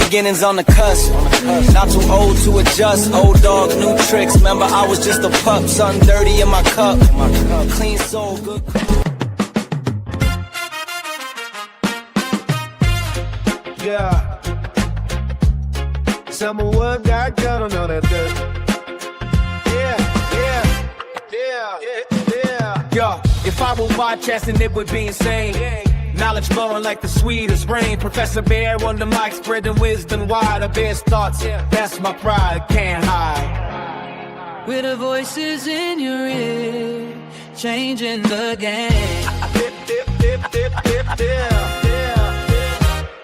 beginnings on the cusp. Not too old to adjust. Old dog, new tricks. Remember, I was just a pup. Something dirty in my cup. Clean soul, good. Yeah. Someone got gun on that dirt. Yeah. If I were podcasting, it would be insane. Knowledge flowing like the sweetest rain. Professor Bear on the mic, spreading wisdom wide. The best thoughts, that's my pride, can't hide. With the voices in your ear, changing the game.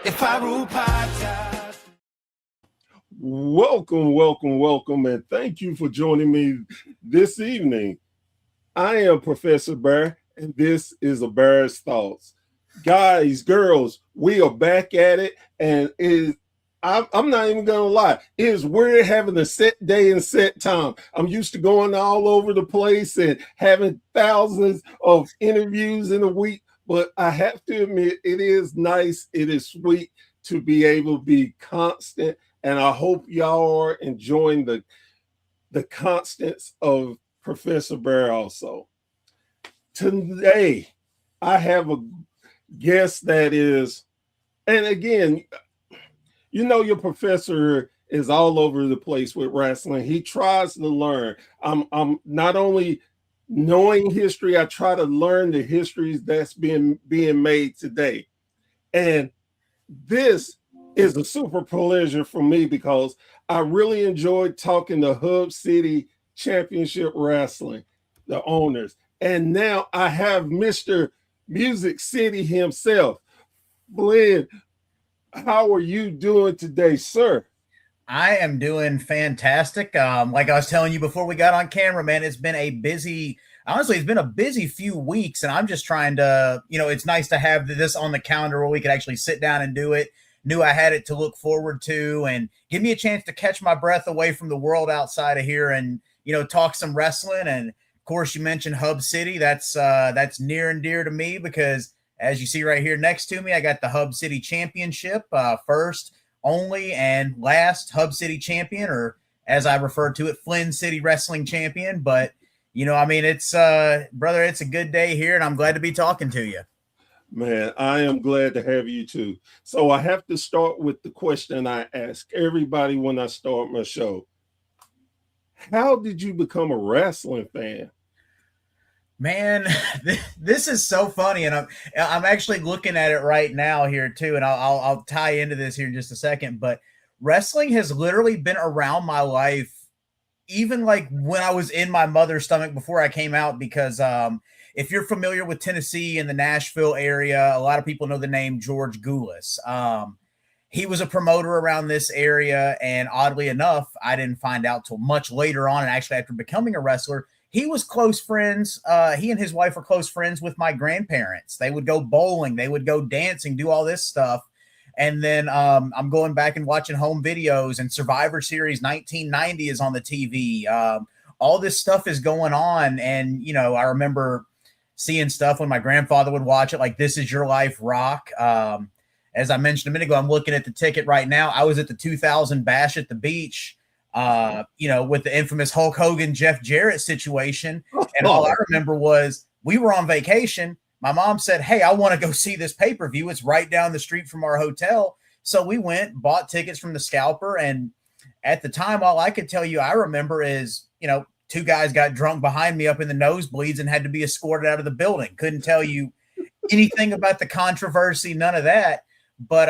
If I rule podcast. Welcome, and thank you for joining me this evening. I am Professor Bear, and this is A Bear's Thoughts. Guys, girls, we are back at it, and I'm not even gonna lie, it is weird having a set day and set time. I'm used to going all over the place and having thousands of interviews in a week, but I have to admit, it is nice, it is sweet to be able to be constant, and I hope y'all are enjoying the constants of Professor Bear also. Today, I have a guest that is, and again, you know, your professor is all over the place with wrestling. He tries to learn. I'm not only knowing history, I try to learn the histories that's being made today. And this is a super pleasure for me because I really enjoyed talking to Hub City Championship Wrestling, the owners. And now I have Mr. Music City himself. Flynn, how are you doing today, sir? I am doing fantastic. Like I was telling you before we got on camera, man, it's been a busy few weeks, and I'm just trying to, it's nice to have this on the calendar where we could actually sit down and do it. Knew I had it to look forward to and give me a chance to catch my breath away from the world outside of here and, talk some wrestling. And of course, you mentioned Hub City. That's near and dear to me because, as you see right here next to me, I got the Hub City Championship, first, only, and last Hub City champion, or as I refer to it, Flynn City Wrestling Champion. But, it's, brother, it's a good day here, and I'm glad to be talking to you. Man, I am glad to have you too. So I have to start with the question I ask everybody when I start my show. How did you become a wrestling fan? Man, this is so funny, and I'm actually looking at it right now here too, and I'll tie into this here in just a second. But wrestling has literally been around my life, even like when I was in my mother's stomach before I came out. Because if you're familiar with Tennessee and the Nashville area, a lot of people know the name George Goulas. He was a promoter around this area, and oddly enough, I didn't find out till much later on, and actually after becoming a wrestler, he was close friends. He and his wife were close friends with my grandparents. They would go bowling, they would go dancing, do all this stuff. And then I'm going back and watching home videos, and Survivor Series 1990 is on the TV. All this stuff is going on, and I remember seeing stuff when my grandfather would watch it, like This Is Your Life Rock. As I mentioned a minute ago, I'm looking at the ticket right now. I was at the 2000 Bash at the Beach, with the infamous Hulk Hogan, Jeff Jarrett situation. And all I remember was we were on vacation. My mom said, "Hey, I want to go see this pay-per-view. It's right down the street from our hotel." So we went, bought tickets from the scalper. And at the time, all I could tell you I remember is, two guys got drunk behind me up in the nosebleeds and had to be escorted out of the building. Couldn't tell you anything about the controversy, none of that. But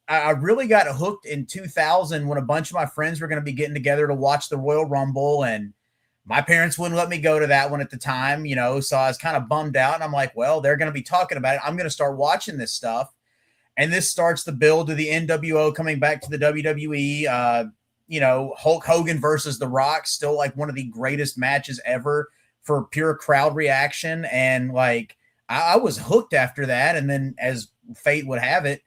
I really got hooked in 2000 when a bunch of my friends were going to be getting together to watch the Royal Rumble, and my parents wouldn't let me go to that one at the time, so I was kind of bummed out, and I'm like, well, they're going to be talking about it. I'm going to start watching this stuff. And this starts the build to the NWO coming back to the WWE. Hulk Hogan versus The Rock, still like one of the greatest matches ever for pure crowd reaction. And like, I was hooked after that. And then as fate would have it,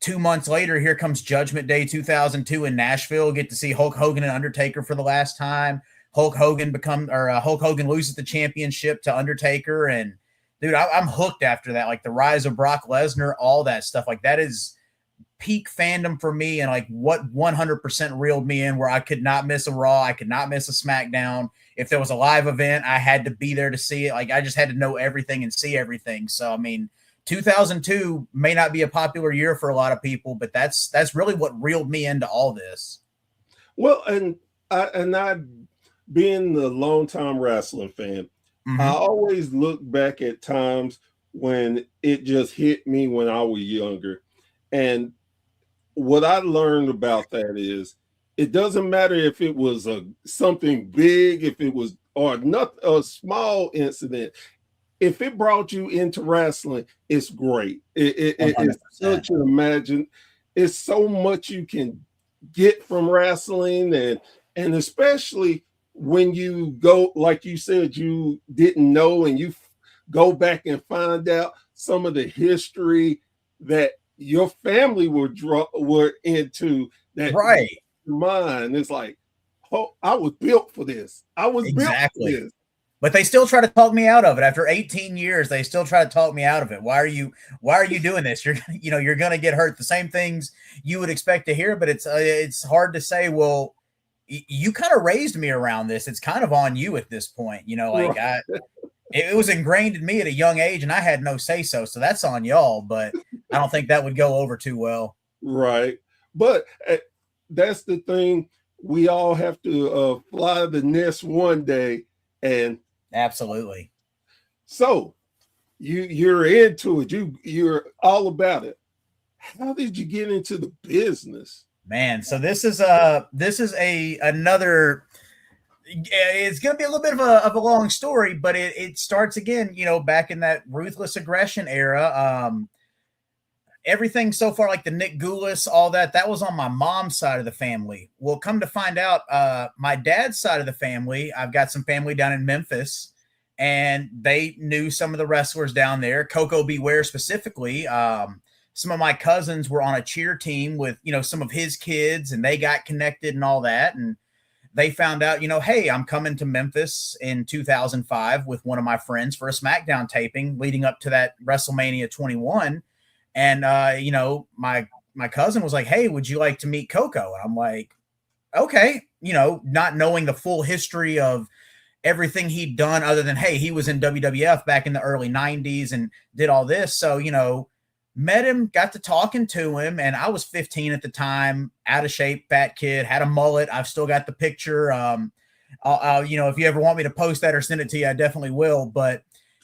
2 months later, here comes Judgment Day 2002 in Nashville. Get to see Hulk Hogan and Undertaker for the last time. Hulk Hogan loses the championship to Undertaker. And dude, I'm hooked after that. Like the rise of Brock Lesnar, all that stuff. Like that is peak fandom for me and like what 100% reeled me in, where I could not miss a Raw, I could not miss a SmackDown. If there was a live event, I had to be there to see it. Like I just had to know everything and see everything. So I mean, 2002 may not be a popular year for a lot of people, but that's really what reeled me into all this. Well, and I being the longtime wrestling fan, I always look back at times when it just hit me when I was younger. And what I learned about that is it doesn't matter if it was something big, if it was or not a small incident. If it brought you into wrestling, it's great. It's such an imagine. It's so much you can get from wrestling, and especially when you go, like you said, you didn't know, and you go back and find out some of the history that your family were into. That right, mine. It's like, oh, I was built for this. I was built for this. But they still try to talk me out of it. After 18 years, they still try to talk me out of it. Why are you doing this? You're going to get hurt. The same things you would expect to hear, but it's hard to say, well, you kind of raised me around this. It's kind of on you at this point. Right. It was ingrained in me at a young age, and I had no say-so. So that's on y'all, but I don't think that would go over too well. Right. But that's the thing. We all have to fly the nest one day. And absolutely. So you're into it. You're all about it. How did you get into the business? Man, so this is another. It's going to be a little bit of a long story, but it starts again, back in that ruthless aggression era. Everything so far, like the Nick Goulas, all that was on my mom's side of the family. Well, come to find out, my dad's side of the family, I've got some family down in Memphis, and they knew some of the wrestlers down there, Coco Beware specifically. Some of my cousins were on a cheer team with, some of his kids, and they got connected and all that. And they found out, hey, I'm coming to Memphis in 2005 with one of my friends for a SmackDown taping leading up to that WrestleMania 21. And, my cousin was like, hey, would you like to meet Coco? And I'm like, okay, not knowing the full history of everything he'd done other than, hey, he was in WWF back in the early 90s and did all this. So, met him, got to talking to him, and I was 15 at the time, out of shape, fat kid, had a mullet. I've still got the picture. If you ever want me to post that or send it to you, I definitely will. But,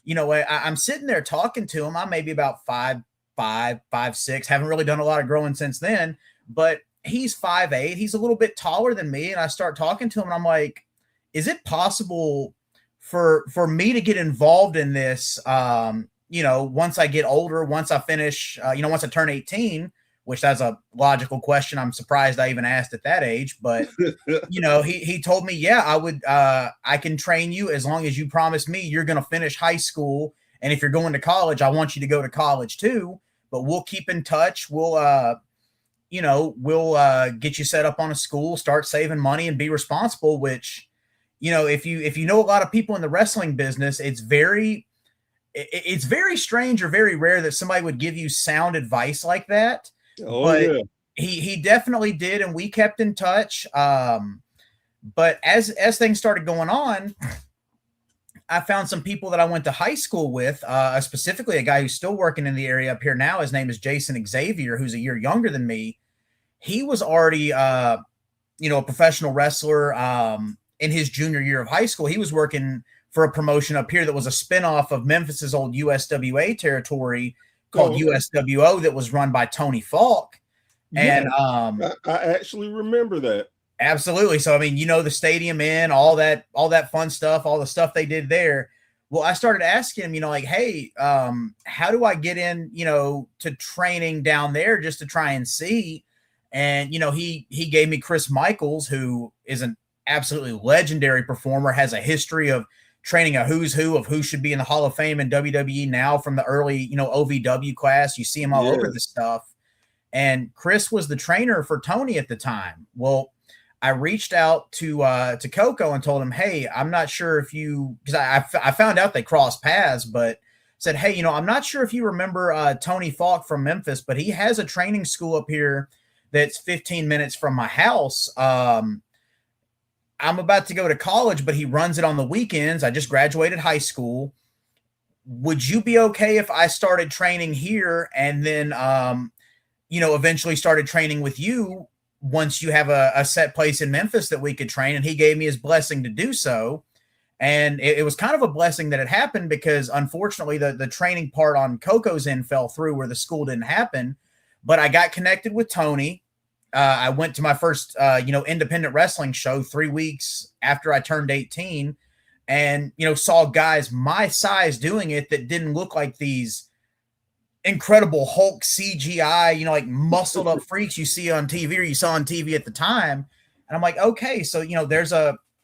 I'm sitting there talking to him. I'm maybe about 5'6", haven't really done a lot of growing since then, but he's 5'8". He's a little bit taller than me. And I start talking to him and I'm like, is it possible for me to get involved in this? Once I get older, once I finish, once I turn 18, which that's a logical question. I'm surprised I even asked at that age, but he told me, yeah, I can train you as long as you promise me you're going to finish high school. And if you're going to college, I want you to go to college too. But we'll keep in touch. We'll get you set up on a school, start saving money, and be responsible. Which, if you know a lot of people in the wrestling business, it's very strange or very rare that somebody would give you sound advice like that. Oh, but yeah. He definitely did, and we kept in touch. But as things started going on, I found some people that I went to high school with, specifically a guy who's still working in the area up here now. His name is Jason Xavier, who's a year younger than me. He was already, a professional wrestler in his junior year of high school. He was working for a promotion up here that was a spinoff of Memphis's old USWA territory called USWO that was run by Tony Falk. Yeah, and I actually remember that. Absolutely. So, the Stadium Inn, all that fun stuff, all the stuff they did there. Well, I started asking him, hey, how do I get in, to training down there just to try and see? And, he gave me Chris Michaels, who is an absolutely legendary performer, has a history of training a who's who of who should be in the Hall of Fame in WWE now from the early, OVW class. You see him all over this stuff. And Chris was the trainer for Tony at the time. Well, I reached out to Coco and told him, hey, I'm not sure if because I found out they crossed paths, but said, hey, I'm not sure if you remember Tony Falk from Memphis, but he has a training school up here that's 15 minutes from my house. I'm about to go to college, but he runs it on the weekends. I just graduated high school. Would you be okay if I started training here and then, eventually started training with you once you have a set place in Memphis that we could train? And he gave me his blessing to do so. And it was kind of a blessing that it happened because unfortunately the training part on Coco's end fell through where the school didn't happen. But I got connected with Tony. I went to my first, independent wrestling show 3 weeks after I turned 18 and, saw guys my size doing it that didn't look like these incredible Hulk CGI, like muscled up freaks you see on TV or you saw on TV at the time. And I'm like, okay, so,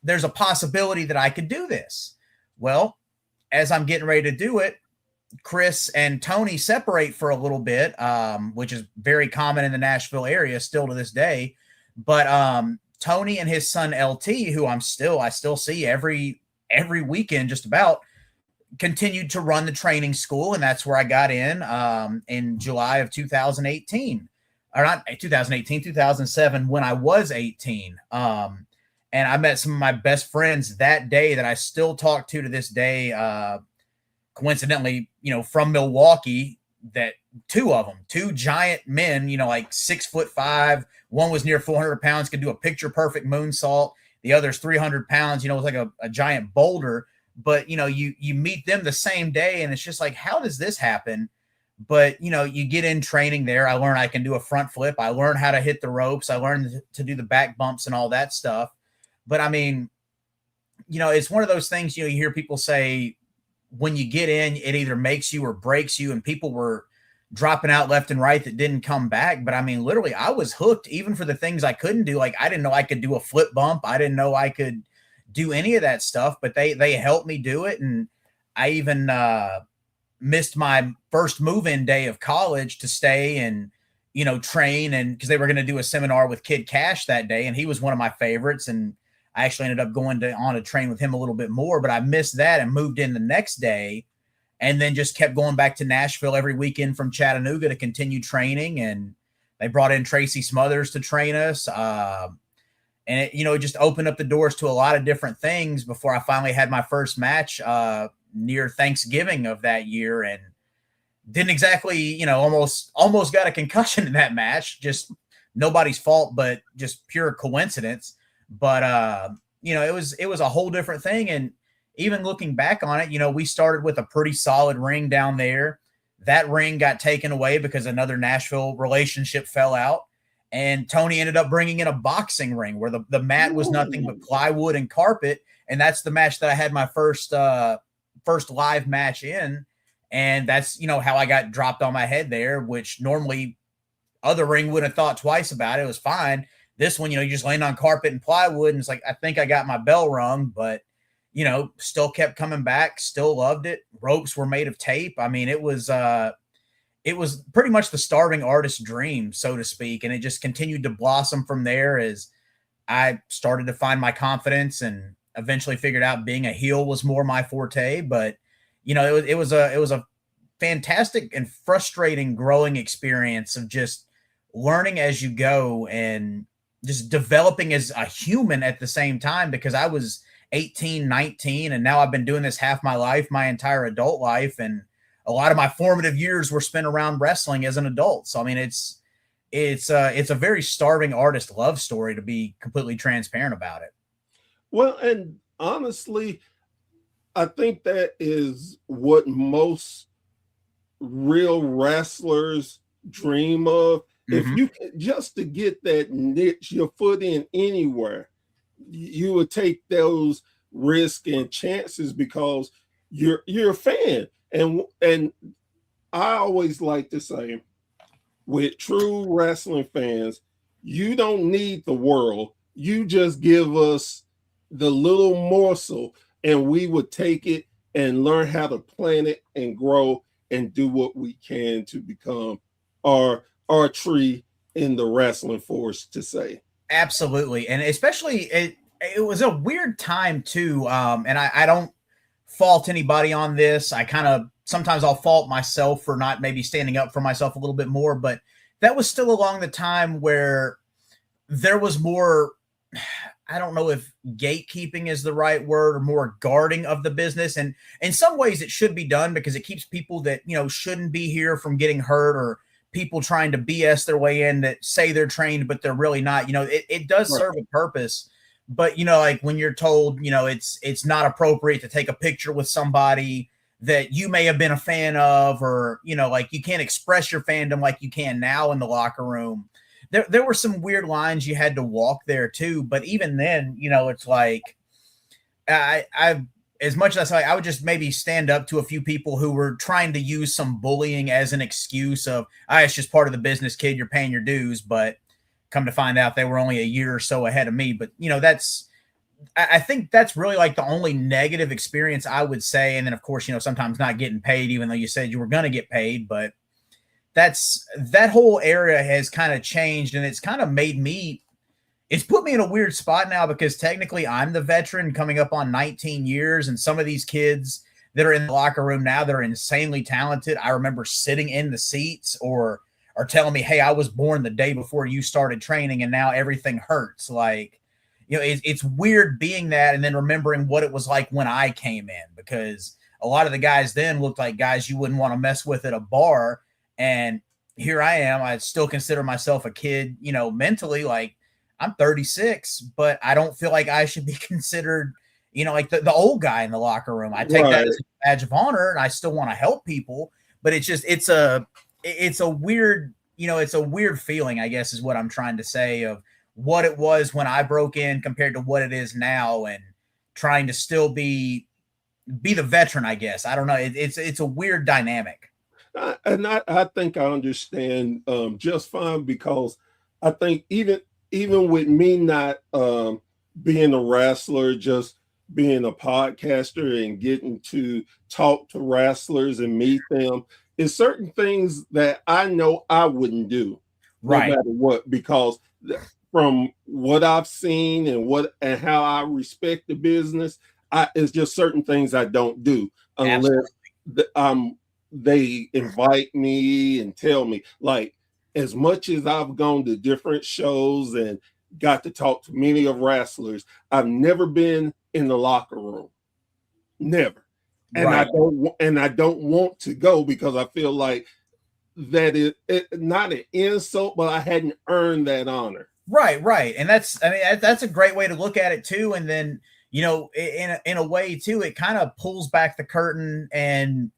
there's a possibility that I could do this. Well, as I'm getting ready to do it, Chris and Tony separate for a little bit, which is very common in the Nashville area still to this day. But Tony and his son LT, who I still see every weekend just about, continued to run the training school, and that's where I got in July of 2018. Or not 2018, 2007, when I was 18. And I met some of my best friends that day that I still talk to this day. Coincidentally, from Milwaukee, that two giant men, like 6'5", one was near 400 pounds, could do a picture perfect moonsault. The other's 300 pounds, was like a giant boulder. But, you meet them the same day and it's just like, how does this happen? But, you get in training there. I learned I can do a front flip. I learned how to hit the ropes. I learned to do the back bumps and all that stuff. But I mean, it's one of those things, you hear people say, when you get in, it either makes you or breaks you, and people were dropping out left and right that didn't come back. But I mean, literally, I was hooked even for the things I couldn't do. Like, I didn't know I could do a flip bump. I didn't know I could do any of that stuff, but they helped me do it. And I even missed my first move-in day of college to stay and, train, and because they were going to do a seminar with Kid Cash that day, and he was one of my favorites. And I actually ended up going on to train with him a little bit more, but I missed that and moved in the next day and then just kept going back to Nashville every weekend from Chattanooga to continue training. And they brought in Tracy Smothers to train us. And it just opened up the doors to a lot of different things before I finally had my first match near Thanksgiving of that year, and didn't exactly, almost got a concussion in that match. Just nobody's fault, but just pure coincidence. But, it was a whole different thing. And even looking back on it, we started with a pretty solid ring down there. That ring got taken away because another Nashville relationship fell out. And Tony ended up bringing in a boxing ring where the mat was nothing but plywood and carpet. And that's the match that I had my first live match in. And that's, how I got dropped on my head there, which normally other ring wouldn't have thought twice about it. It was fine. This one, you just land on carpet and plywood, and it's like, I think I got my bell rung, but, still kept coming back, still loved it. Ropes were made of tape. I mean, it was pretty much the starving artist's dream, so to speak. And it just continued to blossom from there as I started to find my confidence and eventually figured out being a heel was more my forte. But, it was a fantastic and frustrating growing experience of just learning as you go and just developing as a human at the same time, because I was 18, 19, and now I've been doing this half my life, my entire adult life. And a lot of my formative years were spent around wrestling as an adult. So, I mean, it's a very starving artist love story, to be completely transparent about it. Well, and honestly, I think that is what most real wrestlers dream of. If you just to get that niche, your foot in anywhere, you would take those risks and chances because you're a fan. And I always like to say, with true wrestling fans, you don't need the world. You just give us the little morsel, and we would take it and learn how to plant it and grow and do what we can to become our tree in the wrestling force, to say. Absolutely. And especially it was a weird time too. And I don't fault anybody on this. I kind of sometimes I'll fault myself for not maybe standing up for myself a little bit more, but that was still along the time where there was more, I don't know if gatekeeping is the right word, or more guarding of the business. And in some ways it should be done because it keeps people that, shouldn't be here from getting hurt, or people trying to BS their way in that say they're trained, but they're really not. It does serve a purpose. But, like when you're told, it's not appropriate to take a picture with somebody that you may have been a fan of, or, like you can't express your fandom like you can now in the locker room. There were some weird lines you had to walk there too. But even then, it's like I as much as I would just maybe stand up to a few people who were trying to use some bullying as an excuse of, it's just part of the business, kid, you're paying your dues. But come to find out they were only a year or so ahead of me. But, I think that's really like the only negative experience I would say. And then of course, sometimes not getting paid, even though you said you were going to get paid, but that whole area has kind of changed, and it's kind of it's put me in a weird spot now because technically I'm the veteran coming up on 19 years. And some of these kids that are in the locker room now that are insanely talented, I remember sitting in the seats or telling me, hey, I was born the day before you started training and now everything hurts. Like, it's weird being that and then remembering what it was like when I came in, because a lot of the guys then looked like guys you wouldn't want to mess with at a bar. And here I am. I still consider myself a kid, mentally. Like, I'm 36, but I don't feel like I should be considered, like the old guy in the locker room. I take that as a badge of honor, and I still want to help people. But it's a weird, it's a weird feeling, I guess, is what I'm trying to say, of what it was when I broke in compared to what it is now, and trying to still be the veteran, I guess. I don't know. It's a weird dynamic. I think I understand just fine, because I think even with me not being a wrestler, just being a podcaster and getting to talk to wrestlers and meet them, is certain things that I know I wouldn't do, no matter what, because from what I've seen and how I respect the business, it's just certain things I don't do unless they invite me and tell me. Like, as much as I've gone to different shows and got to talk to many of wrestlers, I've never been in the locker room. Never. And I don't want to go, because I feel like that is not an insult, but I hadn't earned that honor. Right. And that's a great way to look at it too. And then, in a way too, it kind of pulls back the curtain, and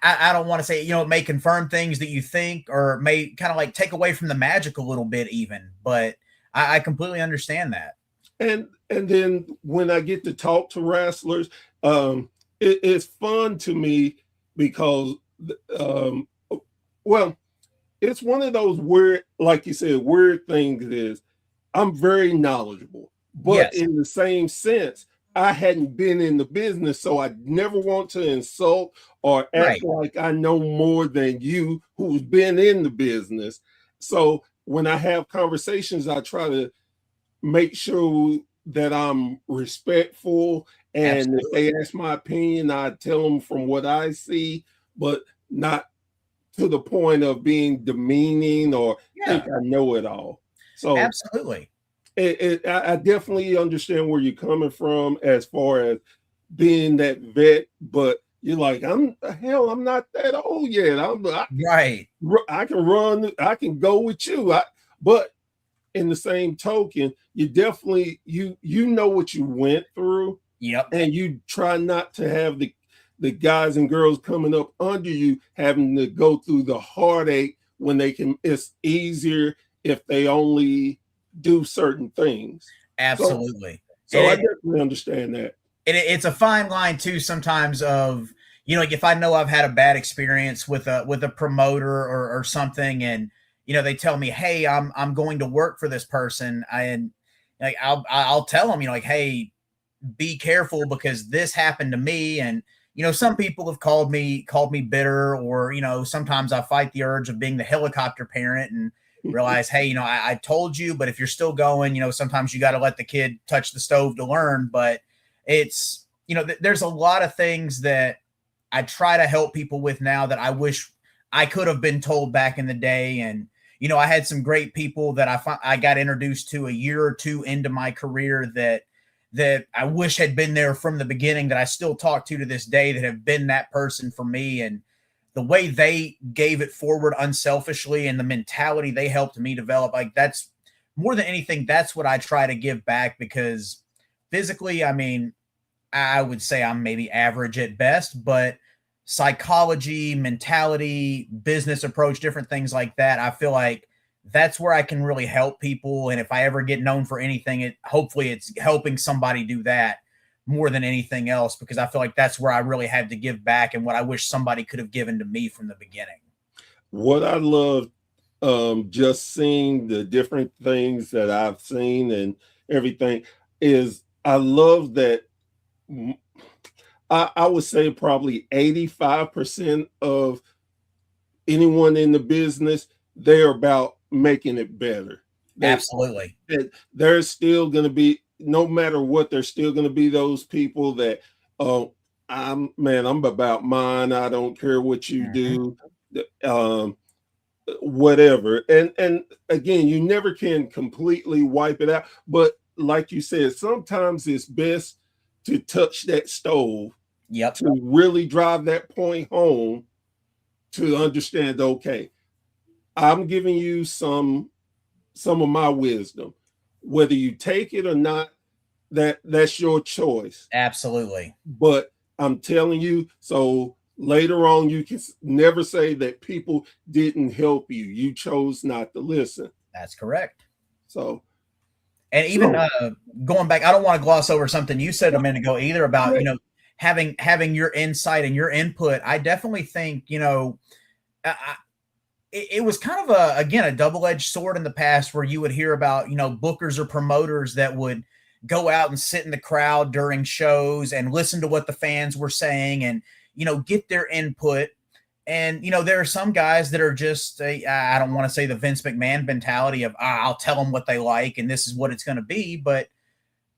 I don't want to say, it may confirm things that you think, or may kind of like take away from the magic a little bit even, but I completely understand that. And then when I get to talk to wrestlers, it's fun to me because, it's one of those weird, like you said, weird things is I'm very knowledgeable, but in the same sense, I hadn't been in the business, so I never want to insult or act like I know more than you who's been in the business. So when I have conversations, I try to make sure that I'm respectful. And if they ask my opinion, I tell them from what I see, but not to the point of being demeaning or think I know it all. So absolutely. I definitely understand where you're coming from as far as being that vet, but you're like, I'm not that old yet. I can run, I can go with you. But in the same token, you definitely you know what you went through. Yep. And you try not to have the guys and girls coming up under you having to go through the heartache when it's easier if they only do certain things. Absolutely. So I definitely understand that. It's a fine line too sometimes of, like if I know I've had a bad experience with a promoter or something, and they tell me, hey, I'm going to work for this person, and like I'll tell them, like, hey, be careful because this happened to me. And some people have called me bitter, or sometimes I fight the urge of being the helicopter parent and realize, hey, I told you, but if you're still going, sometimes you got to let the kid touch the stove to learn. But it's, there's a lot of things that I try to help people with now that I wish I could have been told back in the day. And, you know, I had some great people that I got introduced to a year or two into my career that I wish had been there from the beginning, that I still talk to this day, that have been that person for me. And the way they gave it forward unselfishly and the mentality they helped me develop, like, that's more than anything, that's what I try to give back, because physically, I mean, I would say I'm maybe average at best, but psychology, mentality, business approach, different things like that, I feel like that's where I can really help people. And if I ever get known for anything, hopefully it's helping somebody do that more than anything else, because I feel like that's where I really had to give back, and what I wish somebody could have given to me from the beginning. What I love, just seeing the different things that I've seen and everything, is I love that. I would say probably 85% of anyone in the business, they're about making it better. Absolutely. There's still going to be, no matter what, there's still going to be those people that, I'm about mine. I don't care what you do, whatever. And again, you never can completely wipe it out. But like you said, sometimes it's best to touch that stove, to really drive that point home, to understand, okay, I'm giving you some of my wisdom. Whether you take it or not, that's your choice. Absolutely. But I'm telling you, so later on, you can never say that people didn't help you. You chose not to listen. That's correct. So, and even going back, I don't want to gloss over something you said a minute ago either about, you know, having your insight and your input. I definitely think, you know, it was kind of a double-edged sword in the past, where you would hear about, you know, bookers or promoters that would go out and sit in the crowd during shows and listen to what the fans were saying and, you know, get their input. And, you know, there are some guys that are just, I don't want to say the Vince McMahon mentality of, I'll tell them what they like and this is what it's going to be. But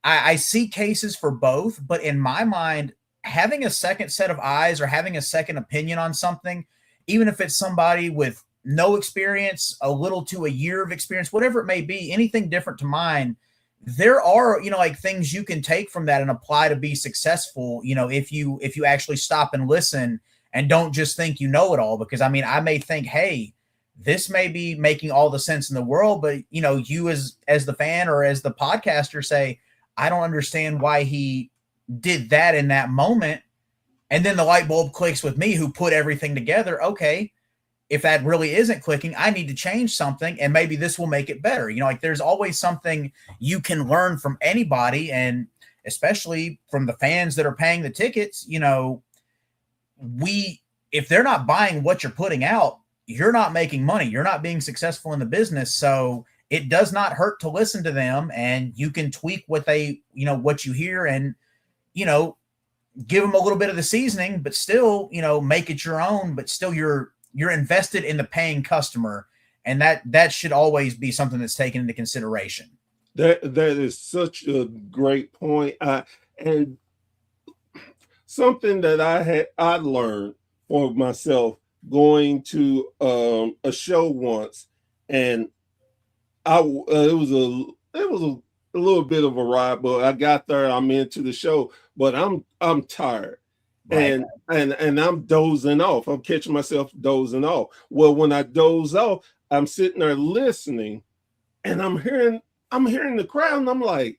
I see cases for both. But in my mind, having a second set of eyes or having a second opinion on something, even if it's somebody with no experience, a little to a year of experience, whatever it may be, anything different to mine, there are, you know, like things you can take from that and apply to be successful, you know, if you actually stop and listen and don't just think you know it all. Because I mean, I may think, hey, this may be making all the sense in the world, but you know, you as the fan or as the podcaster say, I don't understand why he did that in that moment. And then the light bulb clicks with me, who put everything together. Okay, if that really isn't clicking, I need to change something, and maybe this will make it better. You know, like there's always something you can learn from anybody, and especially from the fans that are paying the tickets. You know, if they're not buying what you're putting out, you're not making money. You're not being successful in the business. So it does not hurt to listen to them, and you can tweak what what you hear, and, you know, give them a little bit of the seasoning, but still, you know, make it your own, but still you're invested in the paying customer. And that should always be something that's taken into consideration. That is such a great point. And something that I learned for myself going to a show once, and it was a little bit of a ride, but I got there, I'm into the show, but I'm tired. Right. And I'm dozing off. I'm catching myself dozing off. Well, when I doze off, I'm sitting there listening, and I'm hearing the crowd, and I'm like,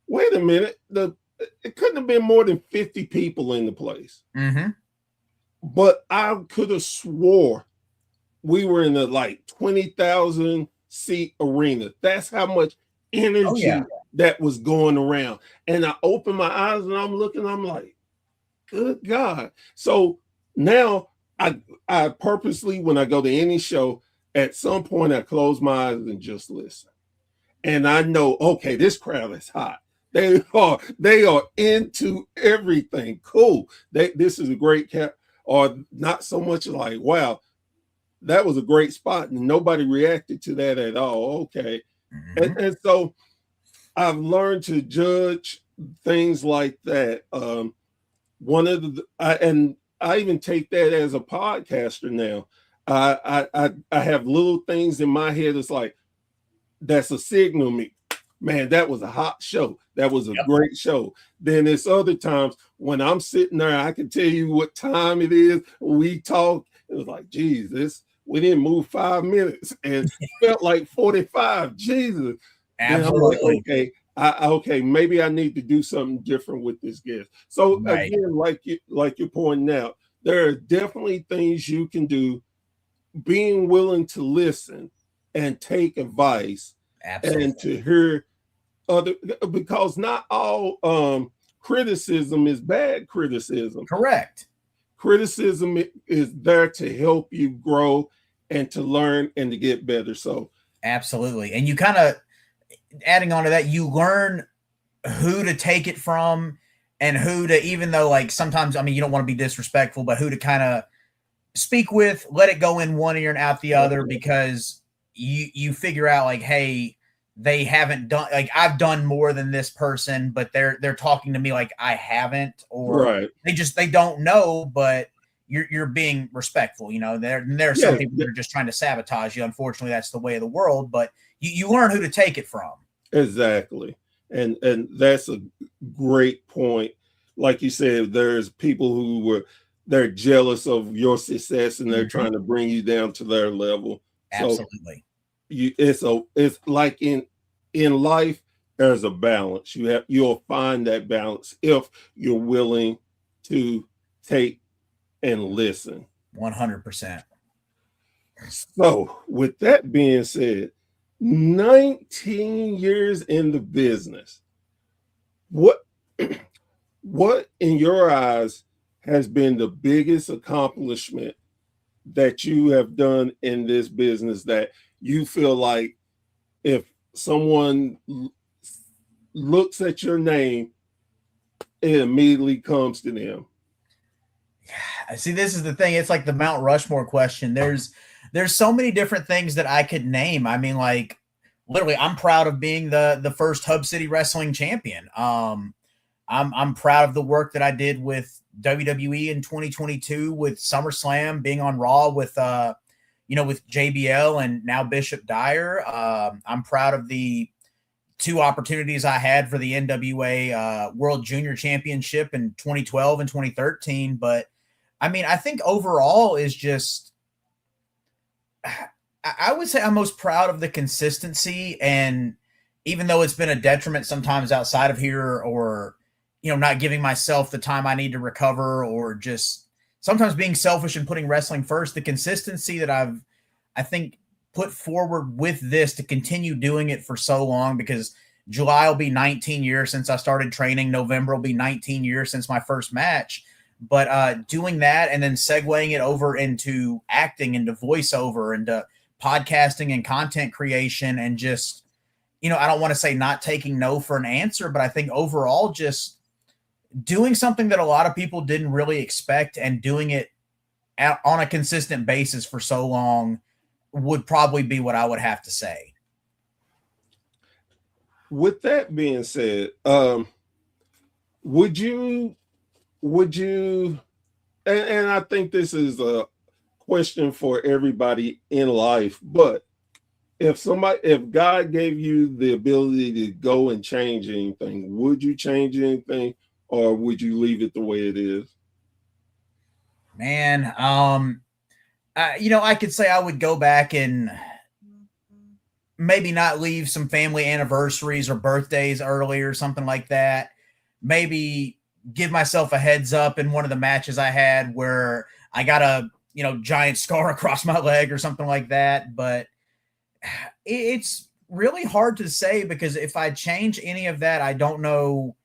wait a minute, it couldn't have been more than 50 people in the place. Mm-hmm. But I could have swore we were in a like 20,000 seat arena. That's how much energy that was going around. And I opened my eyes and I'm looking, I'm like, good God. So now I purposely, when I go to any show, at some point I close my eyes and just listen. And I know, okay, this crowd is hot. They are into everything. Cool. This is a great or not so much like, wow, that was a great spot, and nobody reacted to that at all. Okay. Mm-hmm. And so I've learned to judge things like that. I even take that as a podcaster now. I have little things in my head. It's like, that's a signal to me. Man, that was a hot show. That was a great show. Then there's other times when I'm sitting there, I can tell you what time it is. We talk. It was like, Jesus, we didn't move 5 minutes and felt like 45. Jesus. Absolutely. Then I'm like, okay, maybe I need to do something different with this guest. So again, like you're pointing out, there are definitely things you can do. Being willing to listen and take advice. Absolutely. And to hear other, because not all criticism is bad criticism. Correct. Criticism is there to help you grow and to learn and to get better. So absolutely. And you kind of, adding on to that, you learn who to take it from and who to, even though like sometimes, I mean, you don't want to be disrespectful, but who to kind of speak with, let it go in one ear and out the other, because you figure out like, hey, they haven't done, like, I've done more than this person, but they're talking to me like I haven't, or they don't know, but you're being respectful. You know, there are some people that are just trying to sabotage you. Unfortunately, that's the way of the world, but you learn who to take it from. Exactly. And that's a great point. Like you said, there's people they're jealous of your success and they're trying to bring you down to their level. Absolutely. So it's like in life, there's a balance. You'll find that balance if you're willing to take and listen. 100%. So with that being said, 19 years in the business, what in your eyes has been the biggest accomplishment that you have done in this business that you feel like if someone looks at your name, it immediately comes to them? See, this is the thing. It's like the Mount Rushmore question. There's so many different things that I could name. I mean, like, literally, I'm proud of being the first Hub City Wrestling champion. I'm proud of the work that I did with WWE in 2022, with SummerSlam, being on Raw with with JBL and now Bishop Dyer. I'm proud of the 2 opportunities I had for the NWA World Junior Championship in 2012 and 2013. But I mean, I think overall is just, I would say I'm most proud of the consistency. And even though it's been a detriment sometimes outside of here, or, not giving myself the time I need to recover, or just sometimes being selfish and putting wrestling first, the consistency that I think put forward with this to continue doing it for so long, because July will be 19 years since I started training. November will be 19 years since my first match. But doing that and then segueing it over into acting, into voiceover, into podcasting and content creation, and just, I don't want to say not taking no for an answer, but I think overall just doing something that a lot of people didn't really expect and doing it on a consistent basis for so long would probably be what I would have to say. With that being said, would you, and I think this is a question for everybody in life, but if God gave you the ability to go and change anything, would you change anything, or would you leave it the way it is? Man, I could say I would go back and maybe not leave some family anniversaries or birthdays early or something like that. Maybe give myself a heads up in one of the matches I had where I got a, giant scar across my leg or something like that. But it's really hard to say, because if I change any of that, I don't know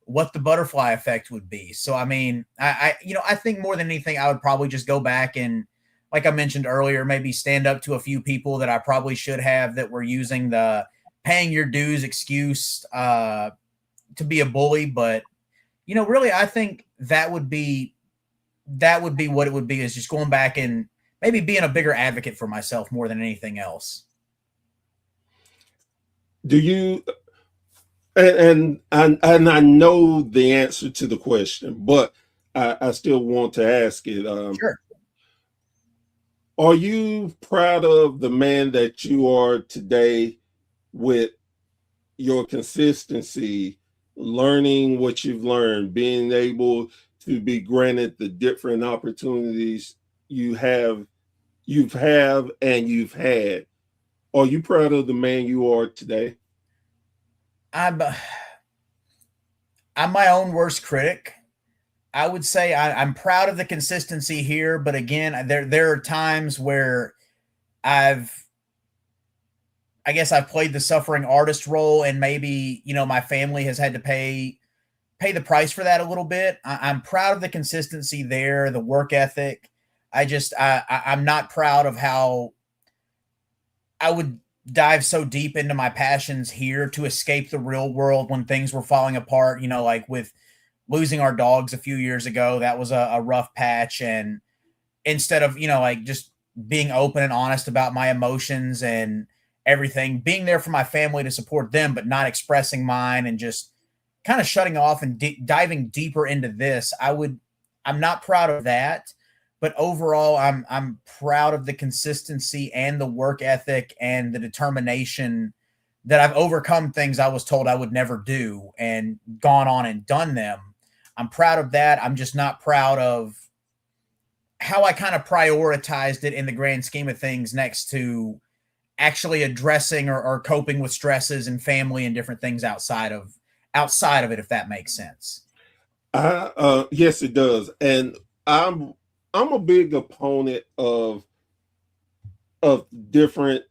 what the butterfly effect would be. So, I mean, I think more than anything, I would probably just go back and, like I mentioned earlier, maybe stand up to a few people that I probably should have, that were using the paying your dues excuse to be a bully. But, really, I think that would be what it would be, is just going back and maybe being a bigger advocate for myself more than anything else. Do you, and I know the answer to the question, but I still want to ask it. Sure. Are you proud of the man that you are today with your consistency, learning what you've learned, being able to be granted the different opportunities you've had? Are you proud of the man you are today? I'm I'm my own worst critic. I would say I'm proud of the consistency here, but again, there are times where I've I guess I've played the suffering artist role, and maybe my family has had to pay the price for that a little bit. I'm proud of the consistency there, the work ethic. I'm not proud of how I would dive so deep into my passions here to escape the real world when things were falling apart. Like with losing our dogs a few years ago, that was a rough patch. And instead of, like just being open and honest about my emotions and everything, being there for my family to support them, but not expressing mine and just kind of shutting off and diving deeper into this, I'm not proud of that. But overall, I'm proud of the consistency and the work ethic and the determination that I've overcome things I was told I would never do and gone on and done them. I'm proud of that. I'm just not proud of how I kind of prioritized it in the grand scheme of things next to actually addressing or coping with stresses and family and different things outside of it, if that makes sense. Yes, it does. And I'm a big opponent of different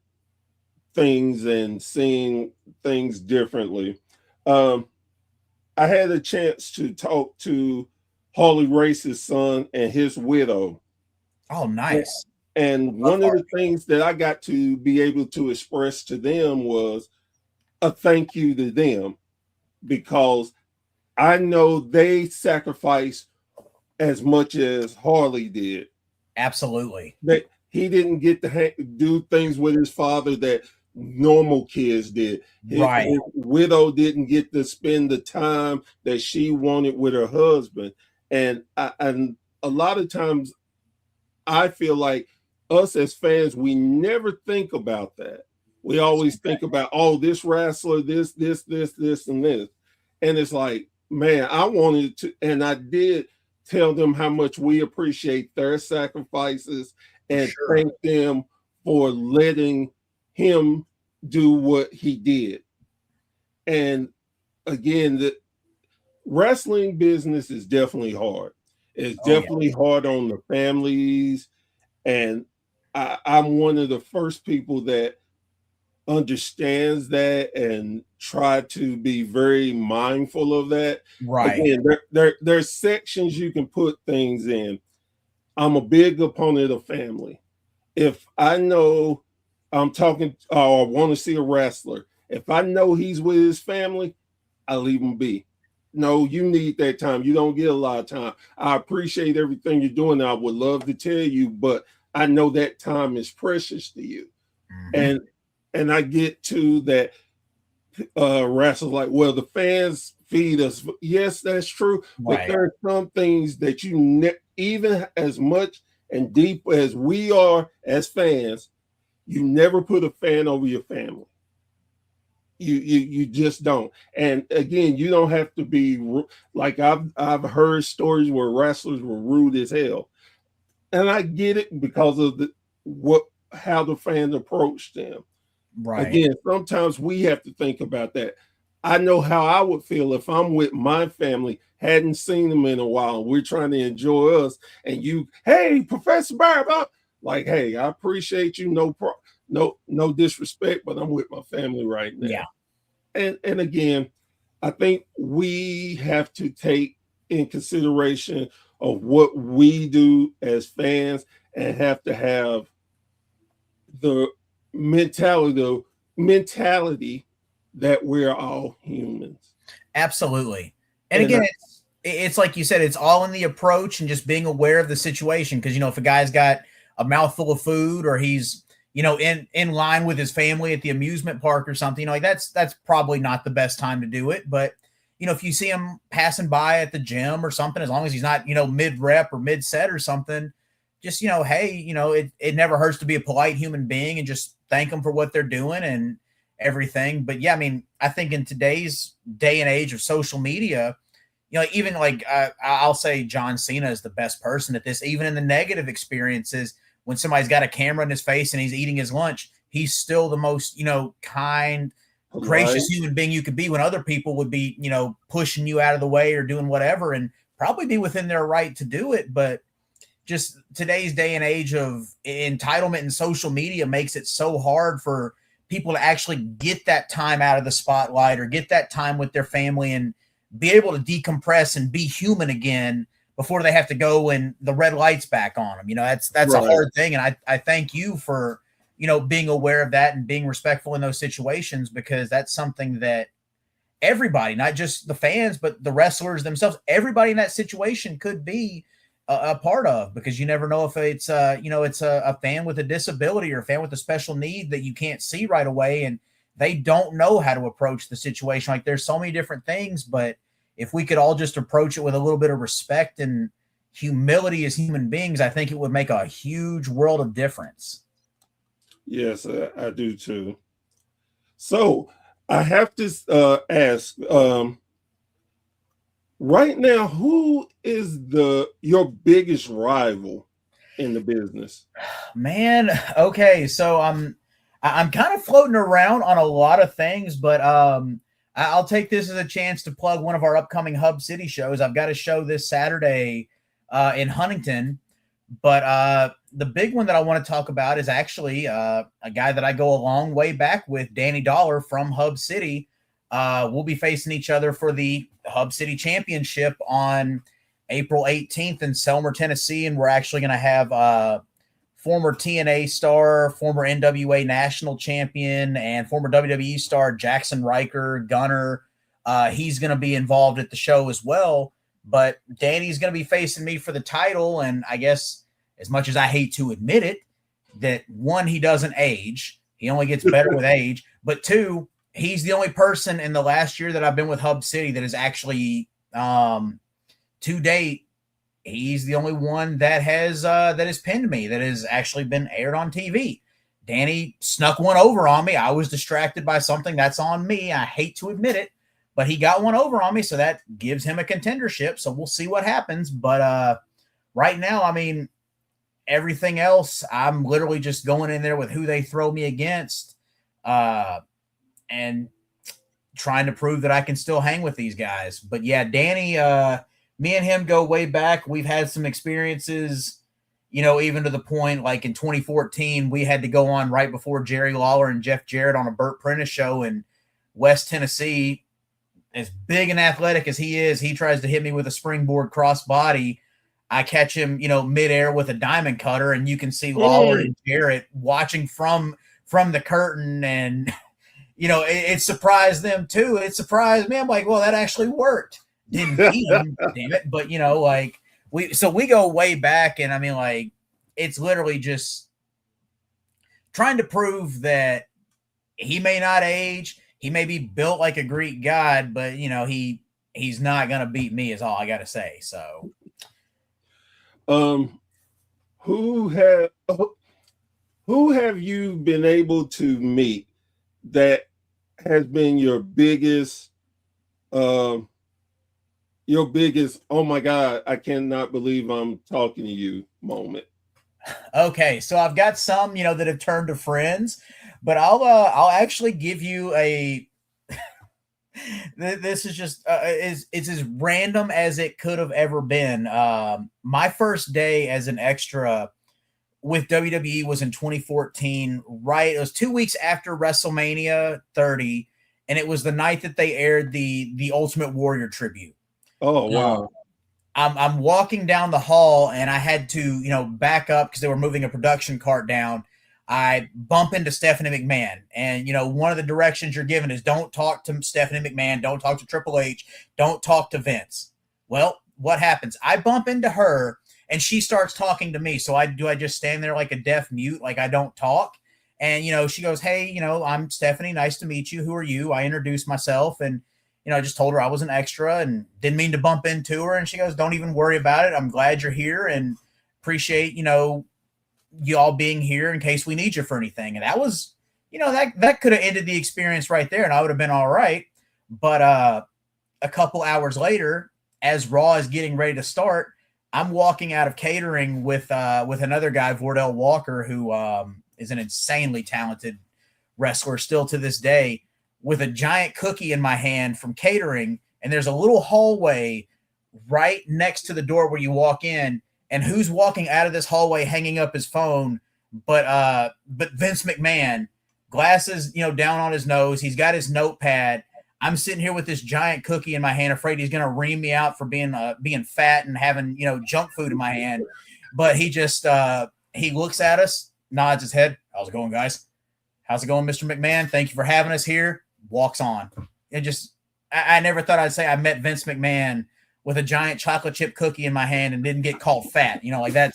things and seeing things differently. I had a chance to talk to Harley Race's son and his widow. Oh, nice. And one of the things that I got to be able to express to them was a thank you to them, because I know they sacrificed as much as Harley did. Absolutely. That he didn't get to do things with his father that normal kids did. Right. His widow didn't get to spend the time that she wanted with her husband. And and a lot of times I feel like us as fans, we never think about that. We always think about, oh, this wrestler, this, and this. And it's like, man, I wanted to, and I did tell them how much we appreciate their sacrifices and thank them for letting him do what he did. And again, the wrestling business is definitely hard. It's definitely hard on the families. And I'm one of the first people that understands that and try to be very mindful of that. Right. Again, there's sections you can put things in. I'm a big opponent of family. If I know I'm talking or want to see a wrestler, if I know he's with his family, I leave him be. No, you need that time. You don't get a lot of time. I appreciate everything you're doing. I would love to tell you, but I know that time is precious to you. Mm-hmm. And I get to that wrestlers like, well, the fans feed us. Yes, that's true. Right. But there are some things that even as much and deep as we are as fans, you never put a fan over your family. You just don't. And again, you don't have to be like I've heard stories where wrestlers were rude as hell. And I get it because of how the fans approached them. Right. Again, sometimes we have to think about that. I know how I would feel if I'm with my family, hadn't seen them in a while, we're trying to enjoy us, and you, hey, Professor Barb, like, hey, I appreciate you, no disrespect, but I'm with my family right now. Yeah. And again, I think we have to take in consideration of what we do as fans and have to have the mentality that we're all humans. Absolutely. And again, it's like you said, it's all in the approach and just being aware of the situation. Because, if a guy's got a mouthful of food or he's, in line with his family at the amusement park or something, like that's probably not the best time to do it. But, if you see him passing by at the gym or something, as long as he's not, mid rep or mid set or something, just, hey, it never hurts to be a polite human being and just thank them for what they're doing and everything. But yeah, I mean, I think in today's day and age of social media, even like I'll say John Cena is the best person at this, even in the negative experiences. When somebody's got a camera in his face and he's eating his lunch, he's still the most, kind, gracious human being you could be, when other people would be, pushing you out of the way or doing whatever, and probably be within their right to do it. But just today's day and age of entitlement and social media makes it so hard for people to actually get that time out of the spotlight or get that time with their family and be able to decompress and be human again before they have to go and the red light's back on them. That's right. A hard thing. And I thank you for, being aware of that and being respectful in those situations, because that's something that everybody, not just the fans, but the wrestlers themselves, everybody in that situation could be a part of, because you never know if it's it's a fan with a disability or a fan with a special need that you can't see right away, and they don't know how to approach the situation. Like, there's so many different things, but if we could all just approach it with a little bit of respect and humility as human beings, I think it would make a huge world of difference. Yes, I do too. So I have to ask, right now, who is your biggest rival in the business? Man, okay, so I'm kind of floating around on a lot of things, but I'll take this as a chance to plug one of our upcoming Hub City shows. I've got a show this Saturday in Huntington, but the big one that I want to talk about is actually a guy that I go a long way back with, Danny Dollar from Hub City. We'll be facing each other for the Hub City Championship on April 18th in Selmer, Tennessee, and we're actually going to have former TNA star, former NWA national champion, and former WWE star Jackson Riker, Gunner. He's going to be involved at the show as well. But Danny's going to be facing me for the title, and I guess, as much as I hate to admit it, that one, he doesn't age. He only gets better with age. But two, he's the only person in the last year that I've been with Hub City that is actually, to date, he's the only one that has pinned me, that has actually been aired on TV. Danny snuck one over on me. I was distracted by something. That's on me. I hate to admit it, but he got one over on me, so that gives him a contendership. So we'll see what happens. But right now, I mean, everything else, I'm literally just going in there with who they throw me against, and trying to prove that I can still hang with these guys. But yeah, Danny, me and him go way back. We've had some experiences, even to the point, like in 2014, we had to go on right before Jerry Lawler and Jeff Jarrett on a Burt Prentice show in West Tennessee. As big and athletic as he is, he tries to hit me with a springboard crossbody. I catch him, midair with a diamond cutter, and you can see Lawler and Jarrett watching from the curtain, and it surprised them too. It surprised me. I'm like, well, that actually worked. Didn't beat him, damn it. But we go way back, and I mean, like, it's literally just trying to prove that he may not age. He may be built like a Greek god, but he's not gonna beat me, is all I gotta say. So who have you been able to meet that has been your biggest, oh my God, I cannot believe I'm talking to you moment? Okay, so I've got some, that have turned to friends, but I'll actually give you a this is just it's as random as it could have ever been. My first day as an extra with WWE was in 2014, right? It was 2 weeks after WrestleMania 30, and it was the night that they aired the Ultimate Warrior tribute. Oh, wow. I'm walking down the hall, and I had to, back up because they were moving a production cart down. I bump into Stephanie McMahon, and, one of the directions you're given is don't talk to Stephanie McMahon, don't talk to Triple H, don't talk to Vince. Well, what happens? I bump into her, and she starts talking to me. So I just stand there like a deaf mute, like I don't talk. And, she goes, hey, I'm Stephanie. Nice to meet you. Who are you? I introduce myself, and, I just told her I was an extra and didn't mean to bump into her. And she goes, "Don't even worry about it. I'm glad you're here and appreciate, you all being here in case we need you for anything." And that was, that could have ended the experience right there and I would have been all right. But a couple hours later, as Raw is getting ready to start, I'm walking out of catering with another guy, Vordell Walker, who is an insanely talented wrestler still to this day, with a giant cookie in my hand from catering. And there's a little hallway right next to the door where you walk in. And who's walking out of this hallway hanging up his phone but Vince McMahon, glasses, down on his nose. He's got his notepad. I'm sitting here with this giant cookie in my hand, afraid he's going to ream me out for being fat and having, junk food in my hand. But he just he looks at us, nods his head. "How's it going, guys? How's it going, Mr. McMahon? Thank you for having us here." Walks on. It just, I never thought I'd say I met Vince McMahon with a giant chocolate chip cookie in my hand and didn't get called fat. That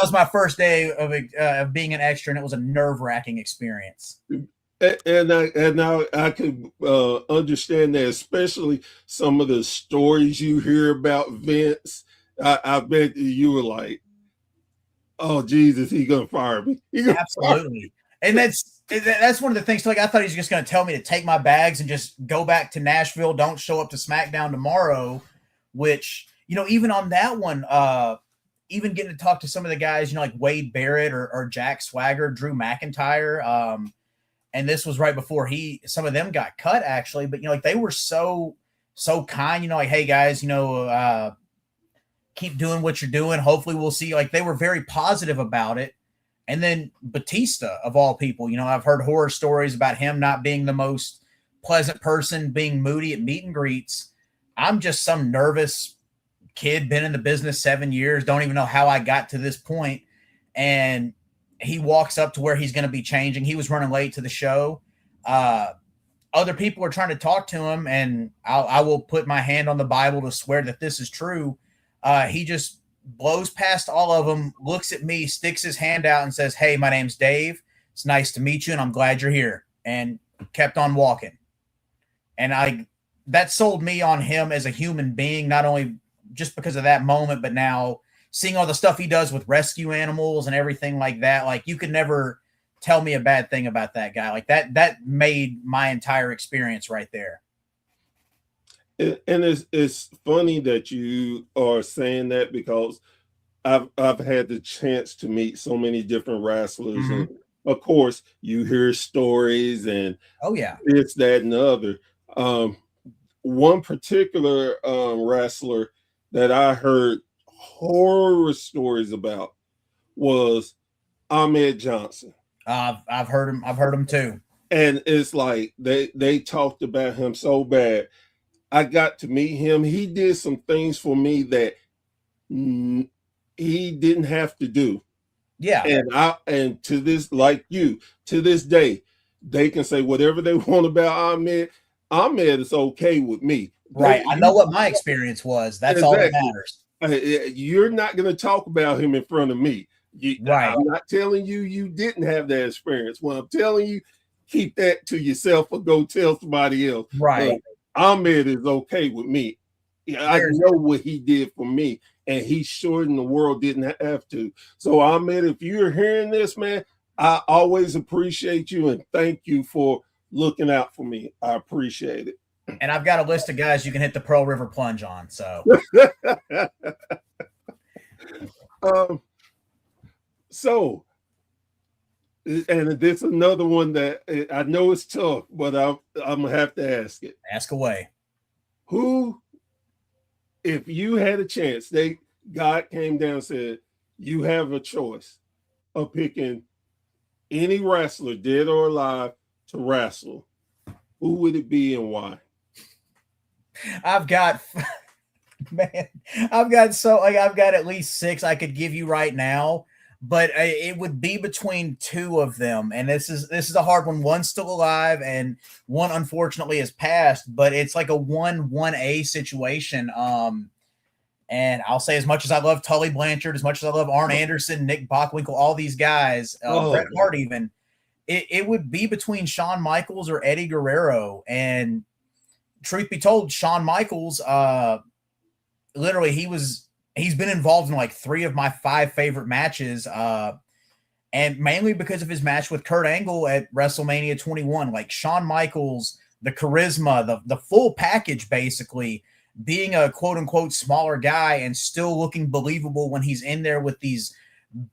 was my first day of being an extra, and it was a nerve-wracking experience. And I could understand that, especially some of the stories you hear about Vince. I bet you were like, "Oh Jesus, he's gonna fire me." Absolutely. And that's one of the things. Like, I thought he was just going to tell me to take my bags and just go back to Nashville. Don't show up to SmackDown tomorrow. Which, even on that one, even getting to talk to some of the guys, like Wade Barrett or Jack Swagger, Drew McIntyre. And this was right before some of them got cut, actually. But, they were so kind, like, "Hey guys, keep doing what you're doing. Hopefully we'll see." Like, they were very positive about it. And then Batista, of all people, I've heard horror stories about him not being the most pleasant person, being moody at meet and greets. I'm just some nervous kid, been in the business 7 years, don't even know how I got to this point. And he walks up to where he's going to be changing. He was running late to the show. Other people are trying to talk to him, and I will put my hand on the Bible to swear that this is true. He just blows past all of them, looks at me, sticks his hand out and says, "Hey, my name's Dave. It's nice to meet you, and I'm glad you're here," and kept on walking. And that sold me on him as a human being, not only just because of that moment, but now seeing all the stuff he does with rescue animals and everything like that. Like, you could never tell me a bad thing about that guy. Like, that made my entire experience right there. And it's funny that you are saying that, because I've had the chance to meet so many different wrestlers, Mm-hmm. and of course you hear stories and this, that, and the other. One particular wrestler that I heard horror stories about was Ahmed Johnson. I've heard him too. And it's like they talked about him so bad. I got to meet him. He did some things for me that he didn't have to do. Yeah. And to this, like you, to this day, they can say whatever they want about Ahmed. Ahmed is okay with me. Right. I know what my experience was. That's all that matters. You're not going to talk about him in front of me. Right. I'm not telling you didn't have that experience. Well, I'm telling you, keep that to yourself or go tell somebody else. Right. Ahmed is okay with me. I know what he did for me, and he sure in the world didn't have to. So, Ahmed, if you're hearing this, man, I always appreciate you and thank you for looking out for me. I appreciate it. And I've got a list of guys you can hit the Pearl River plunge on. So, and this is another one that I know it's tough, but I'm gonna have to ask it. Ask away. Who, if you had a chance, God came down and said, you have a choice of picking any wrestler, dead or alive, to wrestle, who would it be and why? I've got at least 6 I could give you right now, but it would be between 2 of them. And this is a hard one. One's still alive and one unfortunately has passed, but it's like a 1-1A situation. And I'll say, as much as I love Tully Blanchard, as much as I love Arn Anderson, Nick Bockwinkel, all these guys, Bret Hart even, it would be between Shawn Michaels or Eddie Guerrero. And truth be told, Shawn Michaels, literally he's been involved in like 3 of my 5 favorite matches. And mainly because of his match with Kurt Angle at WrestleMania 21, like Shawn Michaels, the charisma, the full package, basically being a quote unquote smaller guy and still looking believable when he's in there with these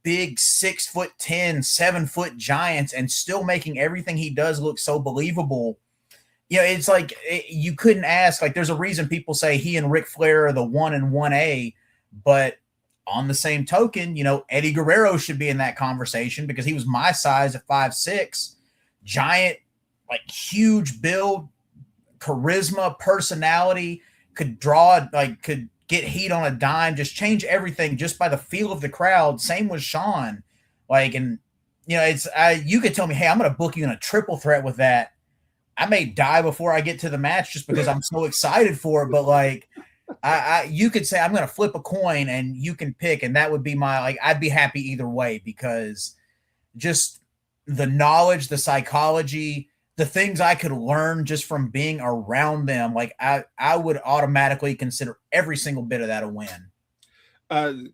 big 6'10", 7-foot giants and still making everything he does look so believable. You know, it's like you couldn't ask. Like, there's a reason people say he and Ric Flair are the 1 and 1A, but on the same token, you know, Eddie Guerrero should be in that conversation because he was my size at 5'6", giant, like huge build, charisma, personality, could get heat on a dime, just change everything just by the feel of the crowd. Same with Shawn. Like, and you know, you could tell me, hey, I'm going to book you in a triple threat with that. I may die before I get to the match just because I'm so excited for it. But like, you could say I'm going to flip a coin and you can pick, and that would be I'd be happy either way because just the knowledge, the psychology, the things I could learn just from being around them. Like I would automatically consider every single bit of that a win. I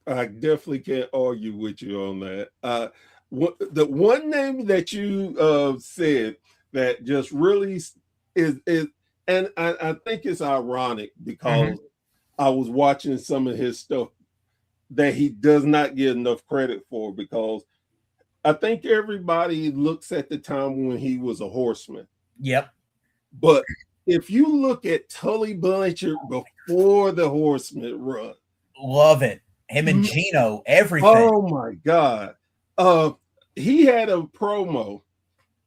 definitely can't argue with you on that. The one name that you said that just really is and I think it's ironic because I was watching some of his stuff that he does not get enough credit for, because I think everybody looks at the time when he was a Horseman. Yep. But if you look at Tully Blanchard before the Horseman run, love it. Him and Gino, everything. Oh my God. He had a promo.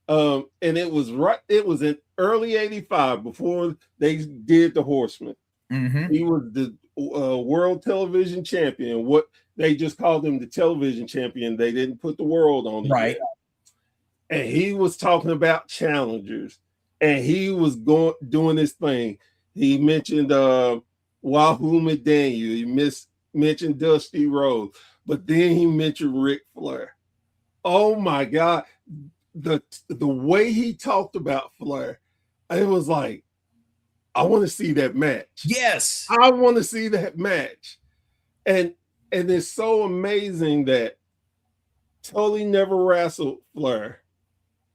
And it was in early '85 before they did the Horseman. He was the world television champion. What they just called him the television champion. They didn't put the world on it. Right. Yet. And he was talking about challengers, and he was doing this thing. He mentioned Wahoo McDaniel. He mentioned Dusty Rhodes, but then he mentioned Ric Flair. Oh my God. The way he talked about Flair, it was like, I want to see that match. Yes. I want to see that match. And it's so amazing that Tully never wrestled Flair.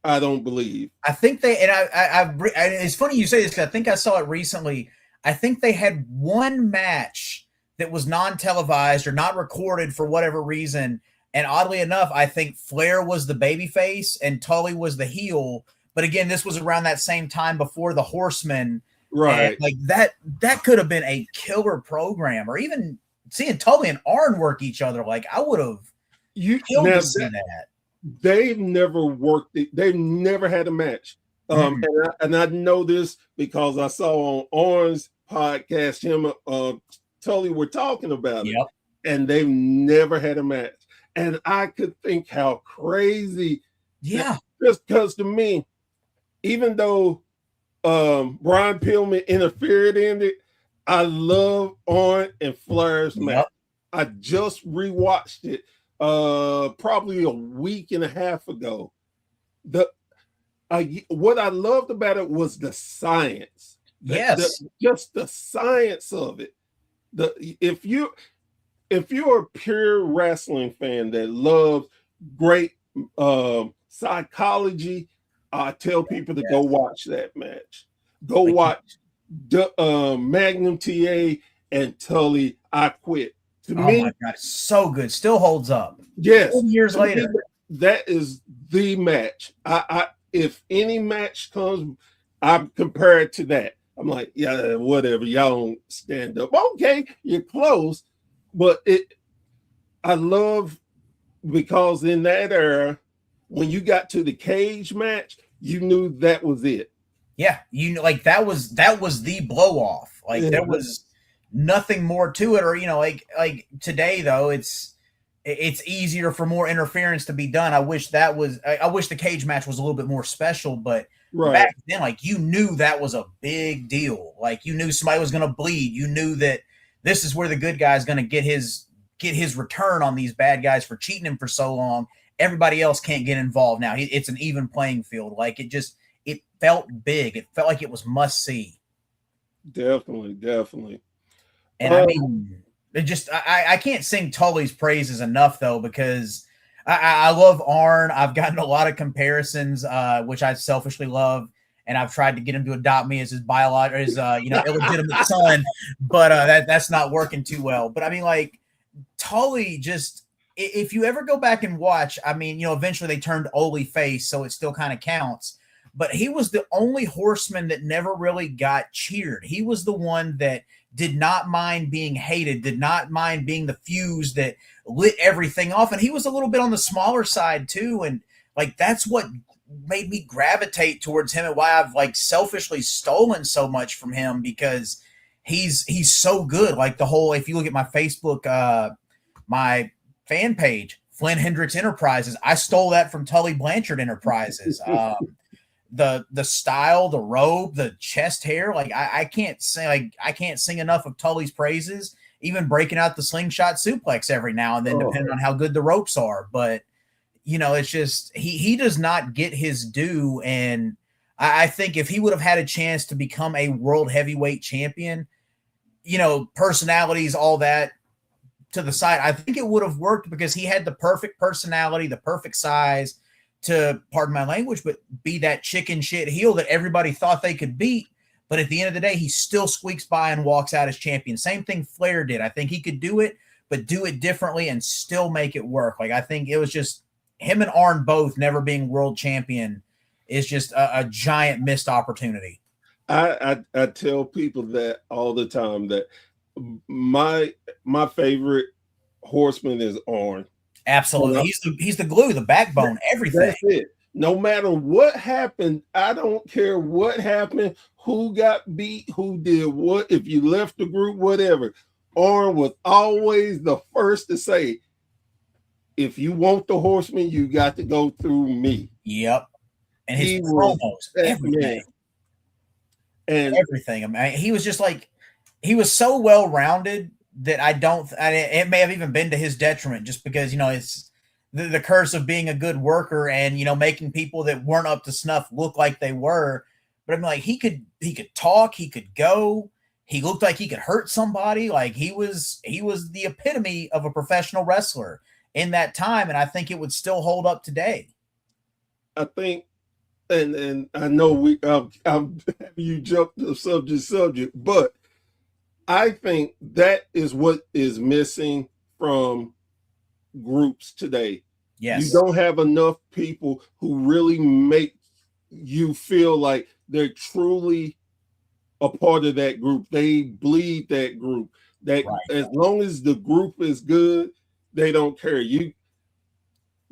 I don't believe. I think they, and I it's funny you say this because I think I saw it recently. I think they had one match that was non-televised or not recorded for whatever reason. And oddly enough, I think Flair was the babyface and Tully was the heel. But again, this was around that same time before the Horsemen. Right. And like that could have been a killer program, or even seeing Tully and Arn work each other. Like, I would have killed to see that. They've never worked it. They've never had a match. And I know this because I saw on Arn's podcast, him Tully were talking about it. And they've never had a match. And I could think how crazy. Yeah. Just because to me, even though Brian Pillman interfered in it, I love Arn and Flair's match. I just rewatched it probably a week and a half ago. What I loved about it was the science. Just the science of it. If you're a pure wrestling fan that loves great psychology, I tell people to go watch that match. Go watch Magnum TA and Tully I Quit. To me, my God, so good. Still holds up. Yes. 4 years later. That is the match. If any match comes, I compare it to that. I'm like, yeah, whatever. Y'all don't stand up. Okay, you're close. But I love, because in that era, when you got to the cage match, you knew that was it. Yeah, like that was the blow off. Like there was nothing more to it, or like today though, it's easier for more interference to be done. I wish the cage match was a little bit more special, but back then, like, you knew that was a big deal. Like, you knew somebody was going to bleed. You knew that this is where the good guy's going to get his return on these bad guys for cheating him for so long. Everybody else can't get involved now. It's an even playing field. Like, it felt big. It felt like it was must see. Definitely. And I mean, it just I can't sing Tully's praises enough though, because I love Arn. I've gotten a lot of comparisons, which I selfishly love, and I've tried to get him to adopt me as his biological, his illegitimate son, but that's not working too well. But I mean, like Tully, just if you ever go back and watch, I mean, eventually they turned Ole face, so it still kind of counts. But he was the only horseman that never really got cheered. He was the one that did not mind being hated, did not mind being the fuse that lit everything off. And he was a little bit on the smaller side too. And like, that's what made me gravitate towards him and why I've like selfishly stolen so much from him, because he's so good. Like the whole, if you look at my Facebook, my fan page, Flynn Hendricks Enterprises, I stole that from Tully Blanchard Enterprises. The style, the robe, the chest hair, like I can't sing enough of Tully's praises, even breaking out the slingshot suplex every now and then, depending on how good the ropes are. But it's just he does not get his due. And I think if he would have had a chance to become a world heavyweight champion, personalities, all that to the side, I think it would have worked, because he had the perfect personality, the perfect size to, pardon my language, but be that chicken shit heel that everybody thought they could beat. But at the end of the day, he still squeaks by and walks out as champion. Same thing Flair did. I think he could do it, but do it differently and still make it work. Like, I think it was just him and Arn both never being world champion is just a giant missed opportunity. I tell people that all the time, that my favorite horseman is Arn. Absolutely. He's the glue, the backbone, everything. That's it. No matter what happened, I don't care what happened, who got beat, who did what, if you left the group, whatever. Arn was always the first to say, if you want the horseman, you got to go through me. Yep. And his promos, everything. And everything. I mean, he was just like, he was so well-rounded that it may have even been to his detriment, just because, it's the curse of being a good worker and, making people that weren't up to snuff look like they were. But I mean, like, he could talk, he could go, he looked like he could hurt somebody. Like, he was the epitome of a professional wrestler in that time. And I think it would still hold up today. I think, and I know I'm having you jump to subject, but I think that is what is missing from groups today. Yes. You don't have enough people who really make you feel like they're truly a part of that group. They bleed that group. That right. As long as the group is good, they don't care.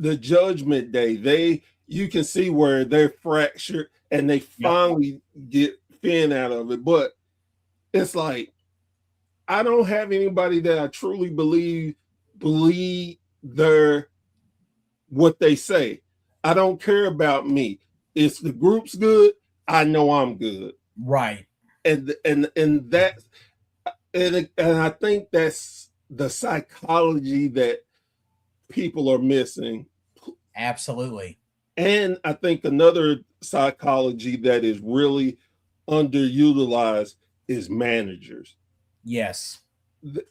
The Judgment Day, you can see where they're fractured and they finally get Finn out of it. But it's like, I don't have anybody that I truly believe what they say. I don't care about me. If the group's good, I know I'm good. Right. And that and I think that's the psychology that people are missing. Absolutely. And I think another psychology that is really underutilized is managers. Yes.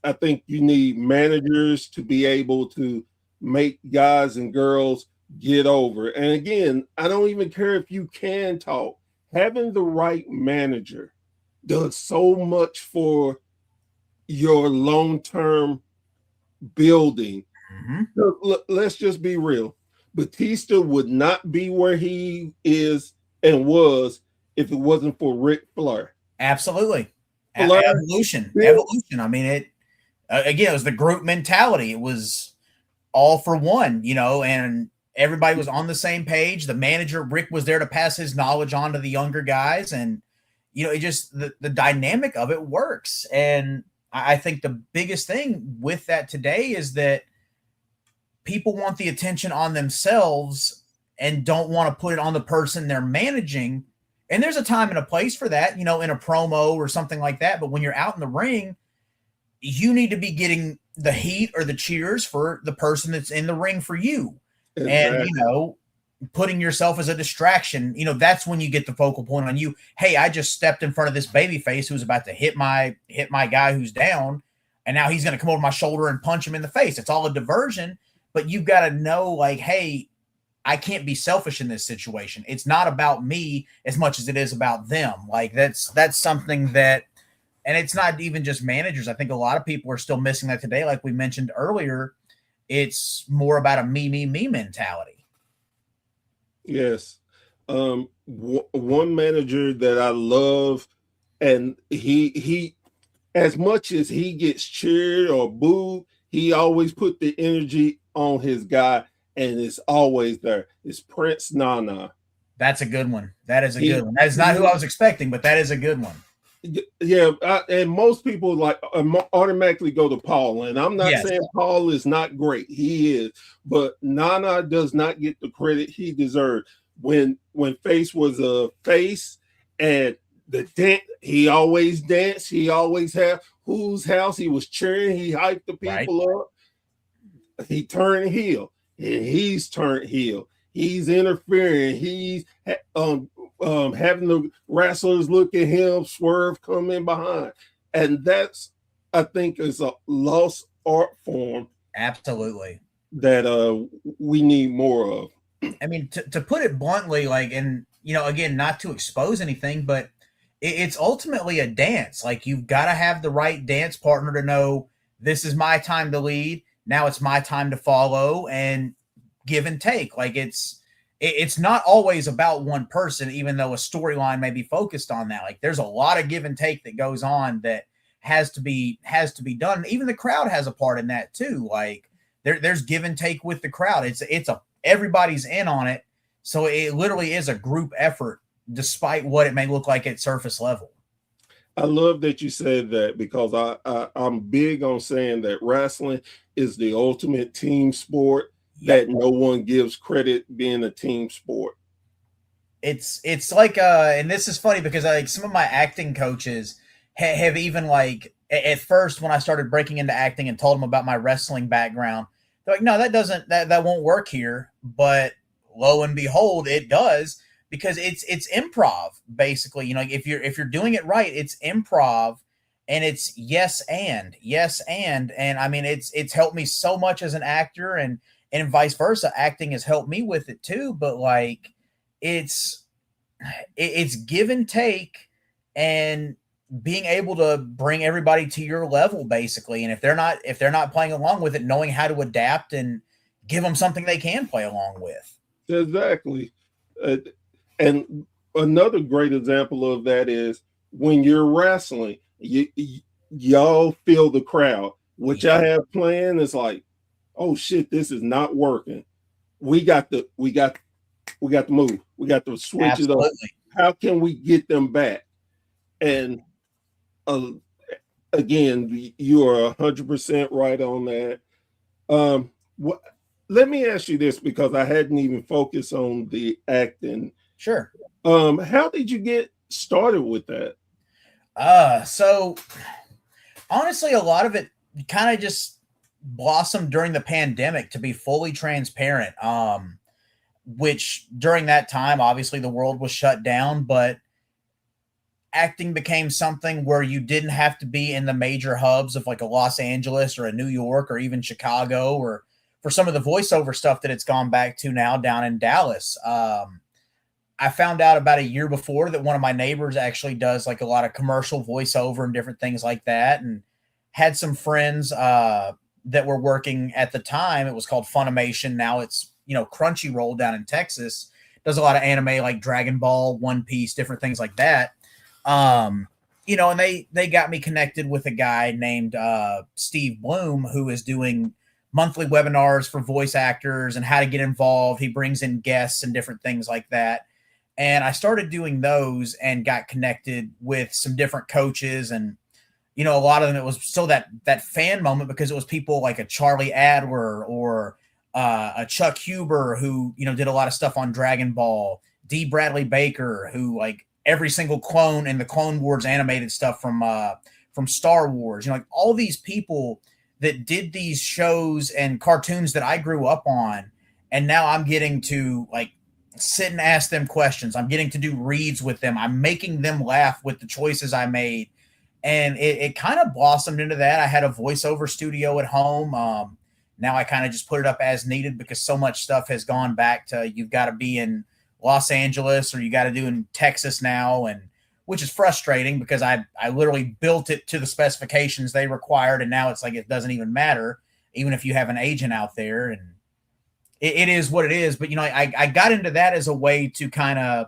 I think you need managers to be able to make guys and girls get over. And again, I don't even care if you can talk. Having the right manager does so much for your long-term building. Mm-hmm. Let's just be real. Batista would not be where he is and was if it wasn't for Ric Flair. Absolutely. Evolution. I mean, it was the group mentality. It was all for one, and everybody was on the same page. The manager, Rick, was there to pass his knowledge on to the younger guys. And, it just, the dynamic of it works. And I think the biggest thing with that today is that people want the attention on themselves and don't want to put it on the person they're managing. And there's a time and a place for that, in a promo or something like that. But when you're out in the ring, you need to be getting the heat or the cheers for the person that's in the ring for you. Exactly. And, putting yourself as a distraction, that's when you get the focal point on you. Hey, I just stepped in front of this baby face who's about to hit my guy who's down, and now he's going to come over my shoulder and punch him in the face. It's all a diversion, but you've got to know, like, hey, I can't be selfish in this situation. It's not about me as much as it is about them. Like that's something that, and it's not even just managers. I think a lot of people are still missing that today. Like we mentioned earlier, it's more about a me mentality. Yes. One manager that I love, and he as much as he gets cheered or booed, he always put the energy on his guy, and it's always there. It's Prince Nana. That's a good one. That is a good one. That is not who I was expecting, but that is a good one. Yeah, and most people like automatically go to Paul, and I'm not saying Paul is not great. He is, but Nana does not get the credit he deserved. When Face was a face, and the dance, he always danced. He always had whose house he was cheering. He hyped the people up. He turned heel, and he's turned heel. He's interfering. He's having the wrestlers look at him, swerve, come in behind. And that's, I think, is a lost art form. Absolutely. That we need more of. I mean, to put it bluntly, like, and, again, not to expose anything, but it's ultimately a dance. Like, you've got to have the right dance partner to know this is my time to lead. Now it's my time to follow, and give and take. Like it's not always about one person, even though a storyline may be focused on that. Like there's a lot of give and take that goes on that has to be done. Even the crowd has a part in that too. Like there's give and take with the crowd. Everybody's in on it. So it literally is a group effort, despite what it may look like at surface level. I love that you said that, because I'm big on saying that wrestling is the ultimate team sport. That no one gives credit being a team sport. It's like and this is funny because like some of my acting coaches have even like at first when I started breaking into acting and told them about my wrestling background, they're like, no, that won't work here. But lo and behold, it does, because it's improv basically. If you're doing it right, it's improv, and it's yes and I mean it's helped me so much as an actor, and vice versa. Acting has helped me with it too, but like it's give and take, and being able to bring everybody to your level basically. And if they're not playing along with it, knowing how to adapt and give them something they can play along with. Exactly. And another great example of that is when you're wrestling, y'all feel the crowd. What y'all have playing is like, oh shit, this is not working. We got to move. We got to switch it up. How can we get them back? And again, you are 100% right on that. Let me ask you this, because I hadn't even focused on the acting. Sure. How did you get started with that? So honestly, a lot of it kind of just blossomed during the pandemic, to be fully transparent. Which during that time, obviously the world was shut down, but acting became something where you didn't have to be in the major hubs of like a Los Angeles or a New York or even Chicago, or for some of the voiceover stuff that it's gone back to now down in Dallas. I found out about a year before that one of my neighbors actually does like a lot of commercial voiceover and different things like that, and had some friends that were working at the time. It was called Funimation. Now it's, Crunchyroll down in Texas. Does a lot of anime like Dragon Ball, One Piece, different things like that. And they got me connected with a guy named Steve Bloom, who is doing monthly webinars for voice actors and how to get involved. He brings in guests and different things like that. And I started doing those and got connected with some different coaches. And, a lot of them, it was still that fan moment, because it was people like a Charlie Adler or a Chuck Huber, who, did a lot of stuff on Dragon Ball, D. Bradley Baker, who like every single clone in the Clone Wars animated stuff from Star Wars, like all these people that did these shows and cartoons that I grew up on. And now I'm getting to like sit and ask them questions. I'm getting to do reads with them. I'm making them laugh with the choices I made. And it kind of blossomed into that. I had a voiceover studio at home. Now I kind of just put it up as needed because so much stuff has gone back to you've got to be in Los Angeles or you got to do in Texas now, and which is frustrating because I literally built it to the specifications they required, and now it's like it doesn't even matter, even if you have an agent out there, and it is what it is. But I got into that as a way to kind of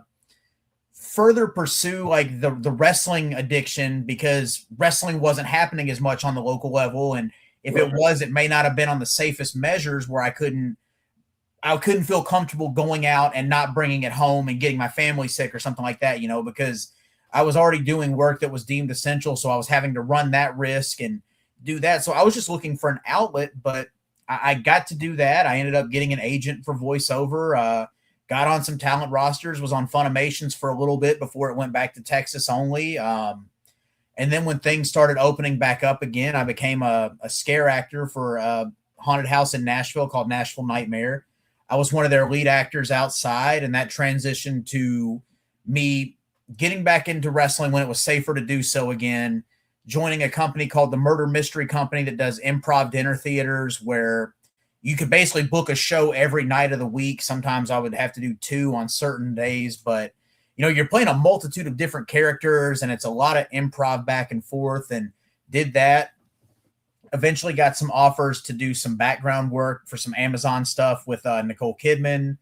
further pursue like the wrestling addiction because wrestling wasn't happening as much on the local level, and if it was, it may not have been on the safest measures where I couldn't feel comfortable going out and not bringing it home and getting my family sick or something like that, because I was already doing work that was deemed essential. So I was having to run that risk and do that. So I was just looking for an outlet, but I got to do that. I ended up getting an agent for voiceover, got on some talent rosters, was on Funimations for a little bit before it went back to Texas only. And then when things started opening back up again, I became a scare actor for a haunted house in Nashville called Nashville Nightmare. I was one of their lead actors outside, and that transitioned to me getting back into wrestling when it was safer to do so again, joining a company called the Murder Mystery Company that does improv dinner theaters where you could basically book a show every night of the week. Sometimes I would have to do 2 on certain days, but you're playing a multitude of different characters and it's a lot of improv back and forth, and did that. Eventually got some offers to do some background work for some Amazon stuff with Nicole Kidman,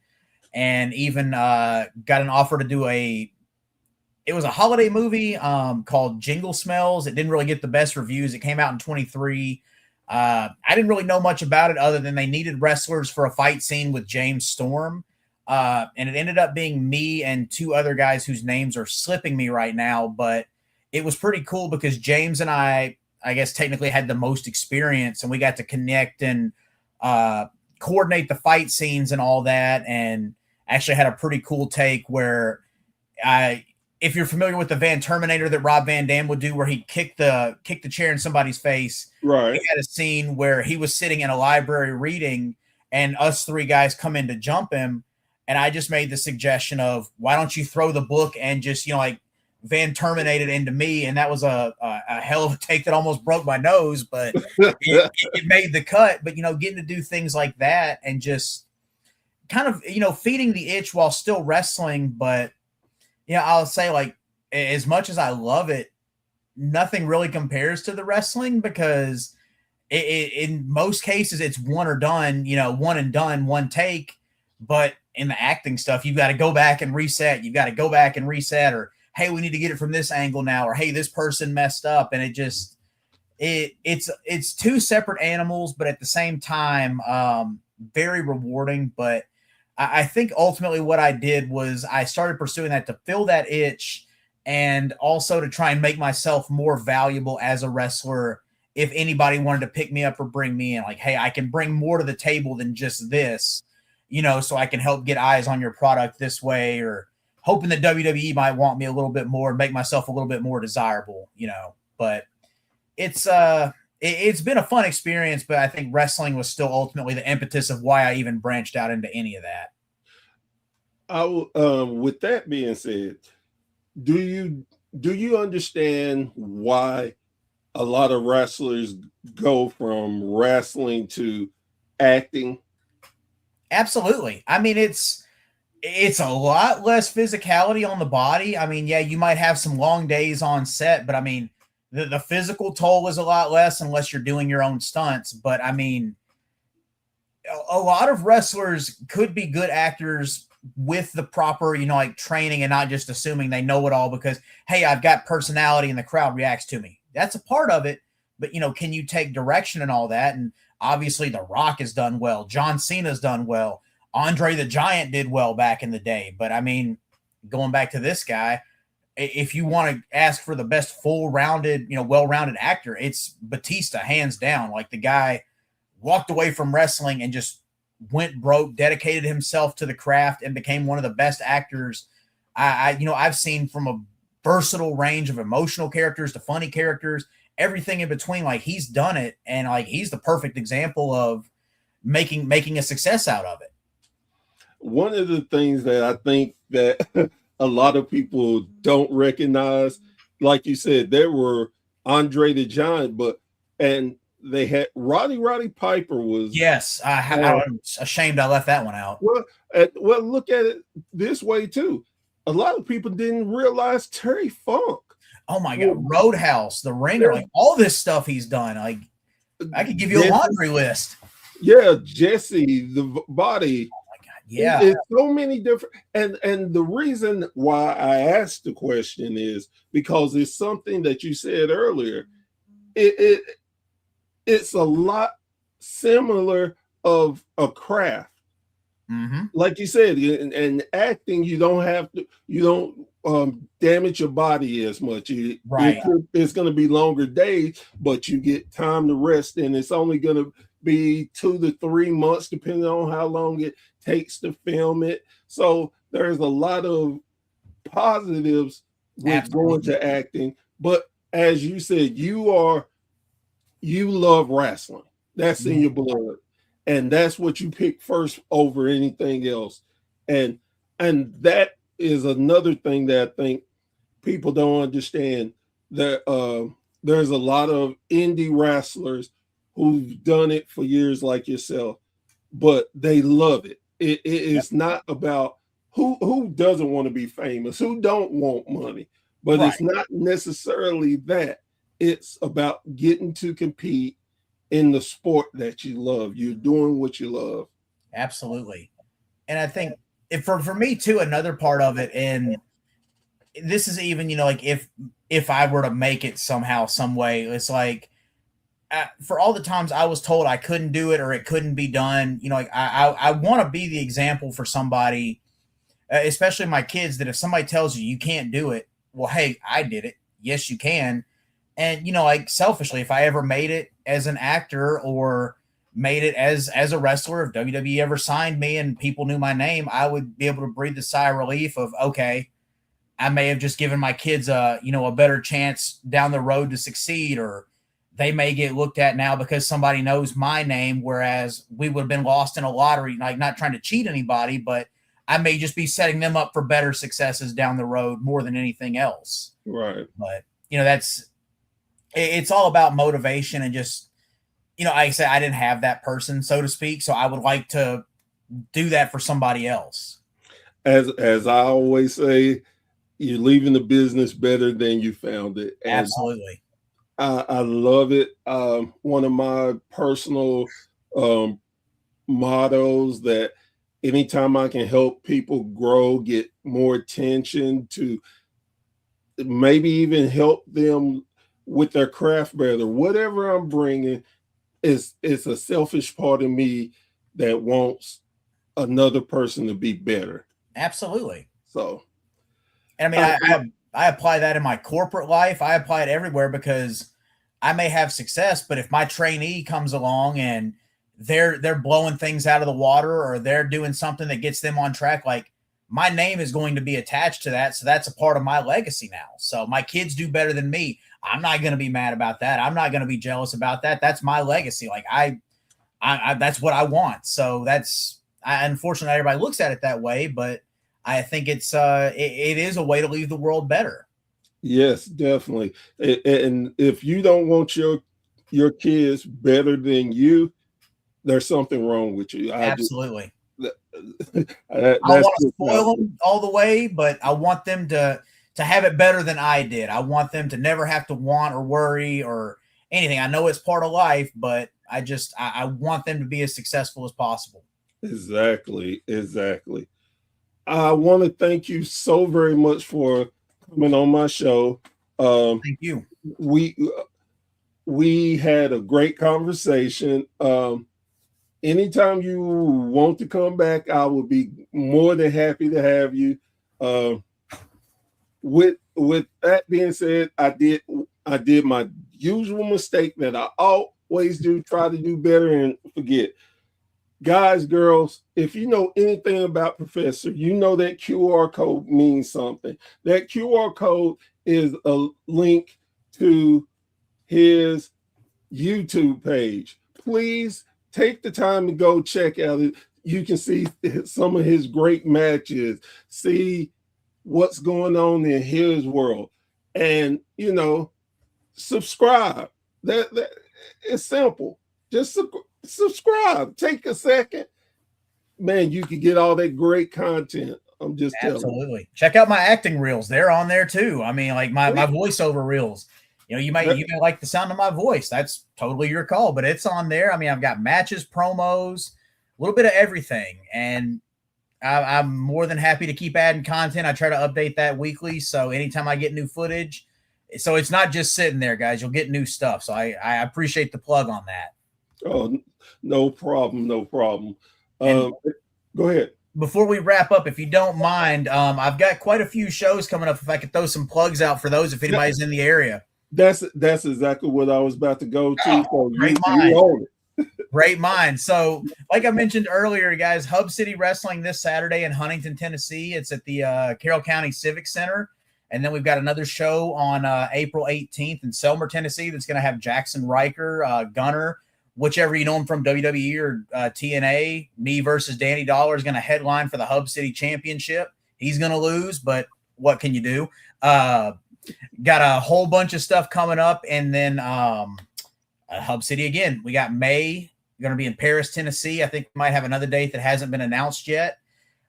and even got an offer to do it was a holiday movie called Jingle Smells. It didn't really get the best reviews. It came out in 23. I didn't really know much about it other than they needed wrestlers for a fight scene with James Storm. And it ended up being me and 2 other guys whose names are slipping me right now, but it was pretty cool because James and I guess technically had the most experience, and we got to connect and coordinate the fight scenes and all that. And actually had a pretty cool take where if you're familiar with the Van Terminator that Rob Van Dam would do, where he kicked the chair in somebody's face. Right. We had a scene where he was sitting in a library reading, and us 3 guys come in to jump him. And I just made the suggestion of, why don't you throw the book and just, Van terminated into me. And that was a hell of a take that almost broke my nose, but it made the cut. But, getting to do things like that and just kind of, feeding the itch while still wrestling. But, I'll say, like, as much as I love it, nothing really compares to the wrestling because in most cases it's one or done, one and done, one take. But in the acting stuff, you've got to go back and reset. You've got to go back and reset, or, hey, we need to get it from this angle now, or, hey, this person messed up. And it's 2 separate animals, but at the same time, very rewarding. But I think ultimately what I did was I started pursuing that to fill that itch, and also to try and make myself more valuable as a wrestler. If anybody wanted to pick me up or bring me in, like, hey, I can bring more to the table than just this, so I can help get eyes on your product this way, or hoping that WWE might want me a little bit more and make myself a little bit more desirable, but it's been a fun experience, but I think wrestling was still ultimately the impetus of why I even branched out into any of that. With that being said, do you understand why a lot of wrestlers go from wrestling to acting? Absolutely. I mean, it's a lot less physicality on the body. I mean, yeah, you might have some long days on set, but I mean, the physical toll is a lot less unless you're doing your own stunts. But I mean, a lot of wrestlers could be good actors with the proper, like training, and not just assuming they know it all because, hey, I've got personality and the crowd reacts to me. That's a part of it. But, can you take direction and all that? And obviously The Rock has done well. John Cena's done well. Andre the Giant did well back in the day. But I mean, going back to this guy, if you want to ask for the best full-rounded, well-rounded actor, it's Batista, hands down. Like, the guy walked away from wrestling and just went broke, dedicated himself to the craft, and became one of the best actors I've seen, from a versatile range of emotional characters to funny characters, everything in between. Like, he's done it, and like, he's the perfect example of making a success out of it. one of the things that I think that a lot of people don't recognize, like you said, there were Andre the Giant, and they had Roddy Piper was. Yes, I'm ashamed I left that one out. Well, look at it this way too. A lot of people didn't realize Terry Funk. Oh my God, Roadhouse, The Ringer, like all this stuff he's done. Like I could give you a laundry list. Yeah, Jesse, the Body. Oh my God, yeah. It's so many different, and the reason why I asked the question is because it's something that you said earlier. It's a lot similar of a craft. Mm-hmm. Like you said, and acting, you don't damage your body as much. Right. It's going to be longer days, but you get time to rest, and it's only going to be 2 to 3 months, depending on how long it takes to film it. So there's a lot of positives with going to acting. But as you said, you love wrestling. That's in your blood. And that's what you pick first over anything else. And that is another thing that I think people don't understand. That there's a lot of indie wrestlers who've done it for years like yourself, but they love it. It's not about who doesn't want to be famous, who don't want money, but It's not necessarily that. It's about getting to compete in the sport that you love. You're doing what you love. Absolutely. And I think for me too, another part of it, and this is even, like if I were to make it somehow, some way, it's like for all the times I was told I couldn't do it or it couldn't be done, like I want to be the example for somebody, especially my kids, that if somebody tells you you can't do it, well, hey, I did it. Yes, you can. And, like selfishly, if I ever made it as an actor or made it as a wrestler, if WWE ever signed me and people knew my name, I would be able to breathe the sigh of relief of, okay, I may have just given my kids a better chance down the road to succeed, or they may get looked at now because somebody knows my name, whereas we would have been lost in a lottery, like not trying to cheat anybody, but I may just be setting them up for better successes down the road more than anything else. Right. But, it's all about motivation and just, like I said, I didn't have that person, so to speak. So I would like to do that for somebody else. As I always say, you're leaving the business better than you found it. And absolutely. I love it. One of my personal mottos that anytime I can help people grow, get more attention, to maybe even help them with their craft better, whatever I'm bringing, it's a selfish part of me that wants another person to be better. Absolutely. So, and I mean, I apply that in my corporate life. I apply it everywhere because I may have success, but if my trainee comes along and they're blowing things out of the water, or they're doing something that gets them on track, like my name is going to be attached to that. So that's a part of my legacy now. So my kids do better than me. I'm not going to be mad about that. I'm not going to be jealous about that. That's my legacy. Like I that's what I want. So unfortunately, everybody looks at it that way, but I think it is a way to leave the world better. Yes, definitely. And if you don't want your kids better than you, there's something wrong with you. Absolutely. I want to spoil them all the way, but I want them to have it better than I did. I want them to never have to want or worry or anything. I know it's part of life, but I want them to be as successful as possible. Exactly. I want to thank you so very much for coming on my show. Thank you. We had a great conversation. Anytime you want to come back, I will be more than happy to have you. With that being said, I did my usual mistake that I always do, try to do better and forget. Guys, girls, if you know anything about Professor, you know that QR code means something. That QR code is a link to his YouTube page. Please take the time to go check out it. you can see some of his great matches, see what's going on in his world, and subscribe. That it's simple. Just subscribe. Take a second, man. You can get all that great content. I'm just telling you. Absolutely. Check out my acting reels. They're on there too. I mean, like my voiceover reels. You may like the sound of my voice. That's totally your call, but it's on there. I mean, I've got matches, promos, a little bit of everything, and I'm more than happy to keep adding content. I try to update that weekly, so anytime I get new footage, so it's not just sitting there, guys. You'll get new stuff. So I appreciate the plug on that. Oh, no problem, no problem. Go ahead. Before we wrap up, if you don't mind, I've got quite a few shows coming up. If I could throw some plugs out for those, if anybody's in the area. That's exactly what I was about to go to. Oh, great mind. Great mind. So, like I mentioned earlier, guys, Hub City Wrestling this Saturday in Huntington, Tennessee. It's at the Carroll County Civic Center. And then we've got another show on April 18th in Selmer, Tennessee that's going to have Jackson Riker, Gunner, whichever you know him from, WWE or TNA. Me versus Danny Dollar is going to headline for the Hub City Championship. He's going to lose, but what can you do? Got a whole bunch of stuff coming up. And then Hub City again. We got May going to be in Paris, Tennessee. I think we might have another date that hasn't been announced yet.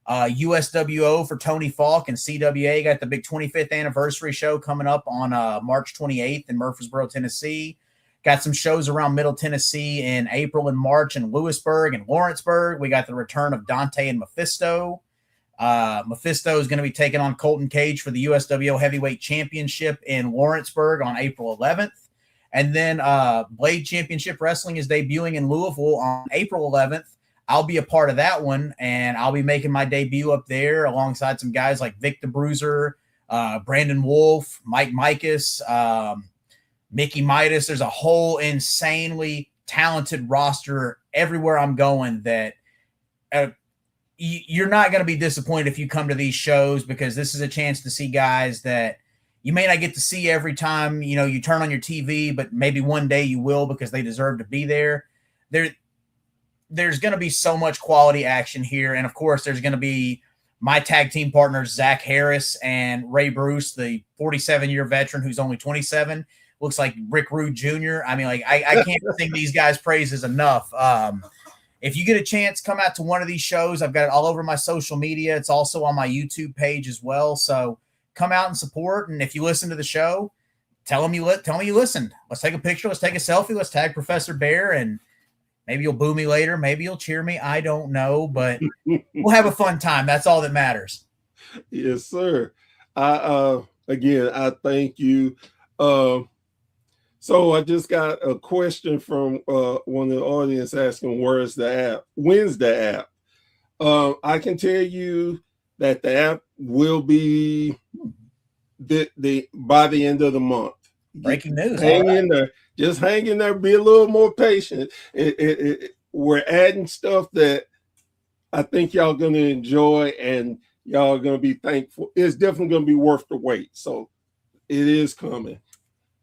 USWO for Tony Falk and CWA got the big 25th anniversary show coming up on March 28th in Murfreesboro, Tennessee. Got some shows around Middle Tennessee in April and March in Lewisburg and Lawrenceburg. We got the return of Dante and Mephisto. Mephisto is going to be taking on Colton Cage for the USWO Heavyweight Championship in Lawrenceburg on April 11th. And then Blade Championship Wrestling is debuting in Louisville on April 11th. I'll be a part of that one, and I'll be making my debut up there alongside some guys like Vic the Bruiser, Brandon Wolf, Mike Mikas, Mickey Midas. There's a whole insanely talented roster everywhere I'm going that you're not going to be disappointed if you come to these shows, because this is a chance to see guys that you may not get to see every time, you turn on your TV, but maybe one day you will, because they deserve to be there. There's going to be so much quality action here. And of course, there's going to be my tag team partners, Zach Harris and Ray Bruce, the 47-year veteran who's only 27. Looks like Rick Rude Jr. I mean, like, I can't sing these guys' praises enough. If you get a chance, come out to one of these shows. I've got it all over my social media. It's also on my YouTube page as well. So come out and support. And if you listen to the show, tell me you listened. Let's take a picture. Let's take a selfie. Let's tag Professor Bear, and maybe you'll boo me later. Maybe you'll cheer me. I don't know, but we'll have a fun time. That's all that matters. Yes, sir. Again, I thank you. So I just got a question from one of the audience asking, where's the app? When's the app? I can tell you that the app will be by the end of the month. Breaking news. Hang in there. Just hang in there. Be a little more patient. We're adding stuff that I think y'all going to enjoy, and y'all are going to be thankful. It's definitely going to be worth the wait. So it is coming.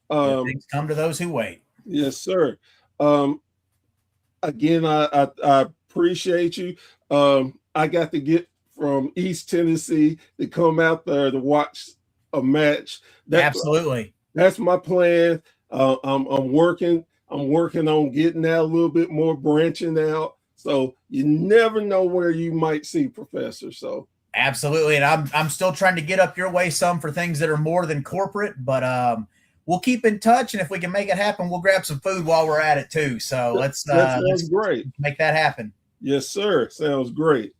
Things come to those who wait. Yes, sir. Again, I appreciate you. I got to get from East Tennessee to come out there to watch a match. Absolutely. That's my plan. I'm working on getting that a little bit more, branching out. So you never know where you might see Professor. So absolutely. And I'm still trying to get up your way some for things that are more than corporate, but we'll keep in touch, and if we can make it happen, we'll grab some food while we're at it too. So let's great. Make that happen. Yes, sir. Sounds great.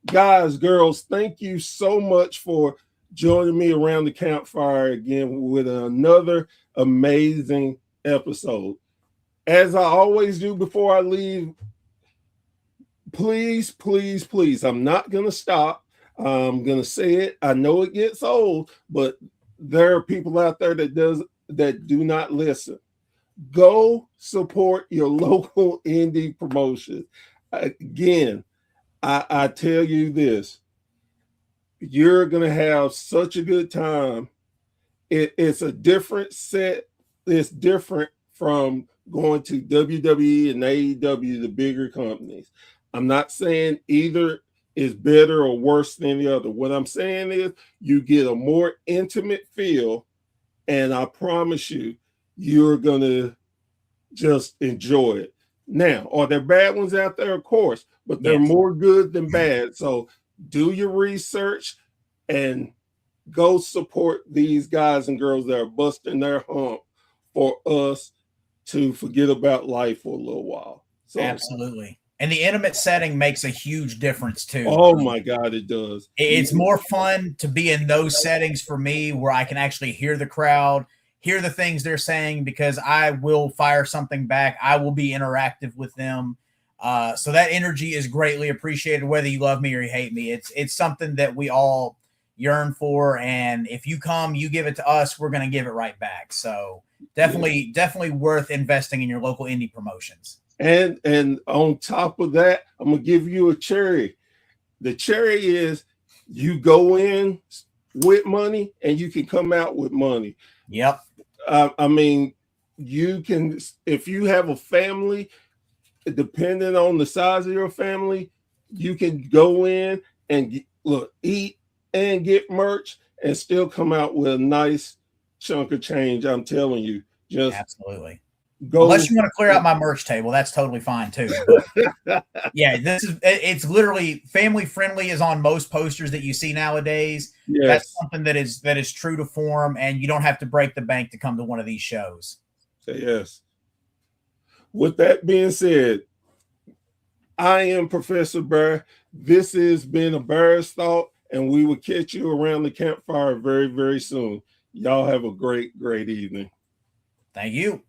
Guys, girls, thank you so much for joining me around the campfire again with another amazing episode. As I always do before I leave, please, please, please, I'm not going to stop. I'm going to say it. I know it gets old, but there are people out there that do not listen. Go support your local indie promotion. Again, I tell you this, you're going to have such a good time. It's a different set. It's different from going to WWE and AEW, the bigger companies. I'm not saying either is better or worse than the other. What I'm saying is you get a more intimate feel, and I promise you, you're going to just enjoy it. Now, are there bad ones out there? Of course, but they're more good than bad. So do your research and go support these guys and girls that are busting their hump for us to forget about life for a little while. So, absolutely. And the intimate setting makes a huge difference too. Oh my God, it does. It's more fun to be in those settings for me where I can actually hear the crowd, hear the things they're saying, because I will fire something back. I will be interactive with them. So that energy is greatly appreciated, whether you love me or you hate me. It's something that we all yearn for. And if you come, you give it to us, we're going to give it right back. So definitely worth investing in your local indie promotions. And on top of that, I'm going to give you a cherry. The cherry is you go in with money and you can come out with money. Yep. I mean, you can, if you have a family, depending on the size of your family, you can go in and eat and get merch and still come out with a nice chunk of change. I'm telling you, just absolutely. Go. Unless you want to clear out my merch table, that's totally fine too. But yeah, it's literally family friendly is on most posters that you see nowadays. Yes. That's something that is true to form, and you don't have to break the bank to come to one of these shows. Yes. With that being said, I am Professor Bear. This has been a Bear's Thought, and we will catch you around the campfire very, very soon. Y'all have a great, great evening. Thank you.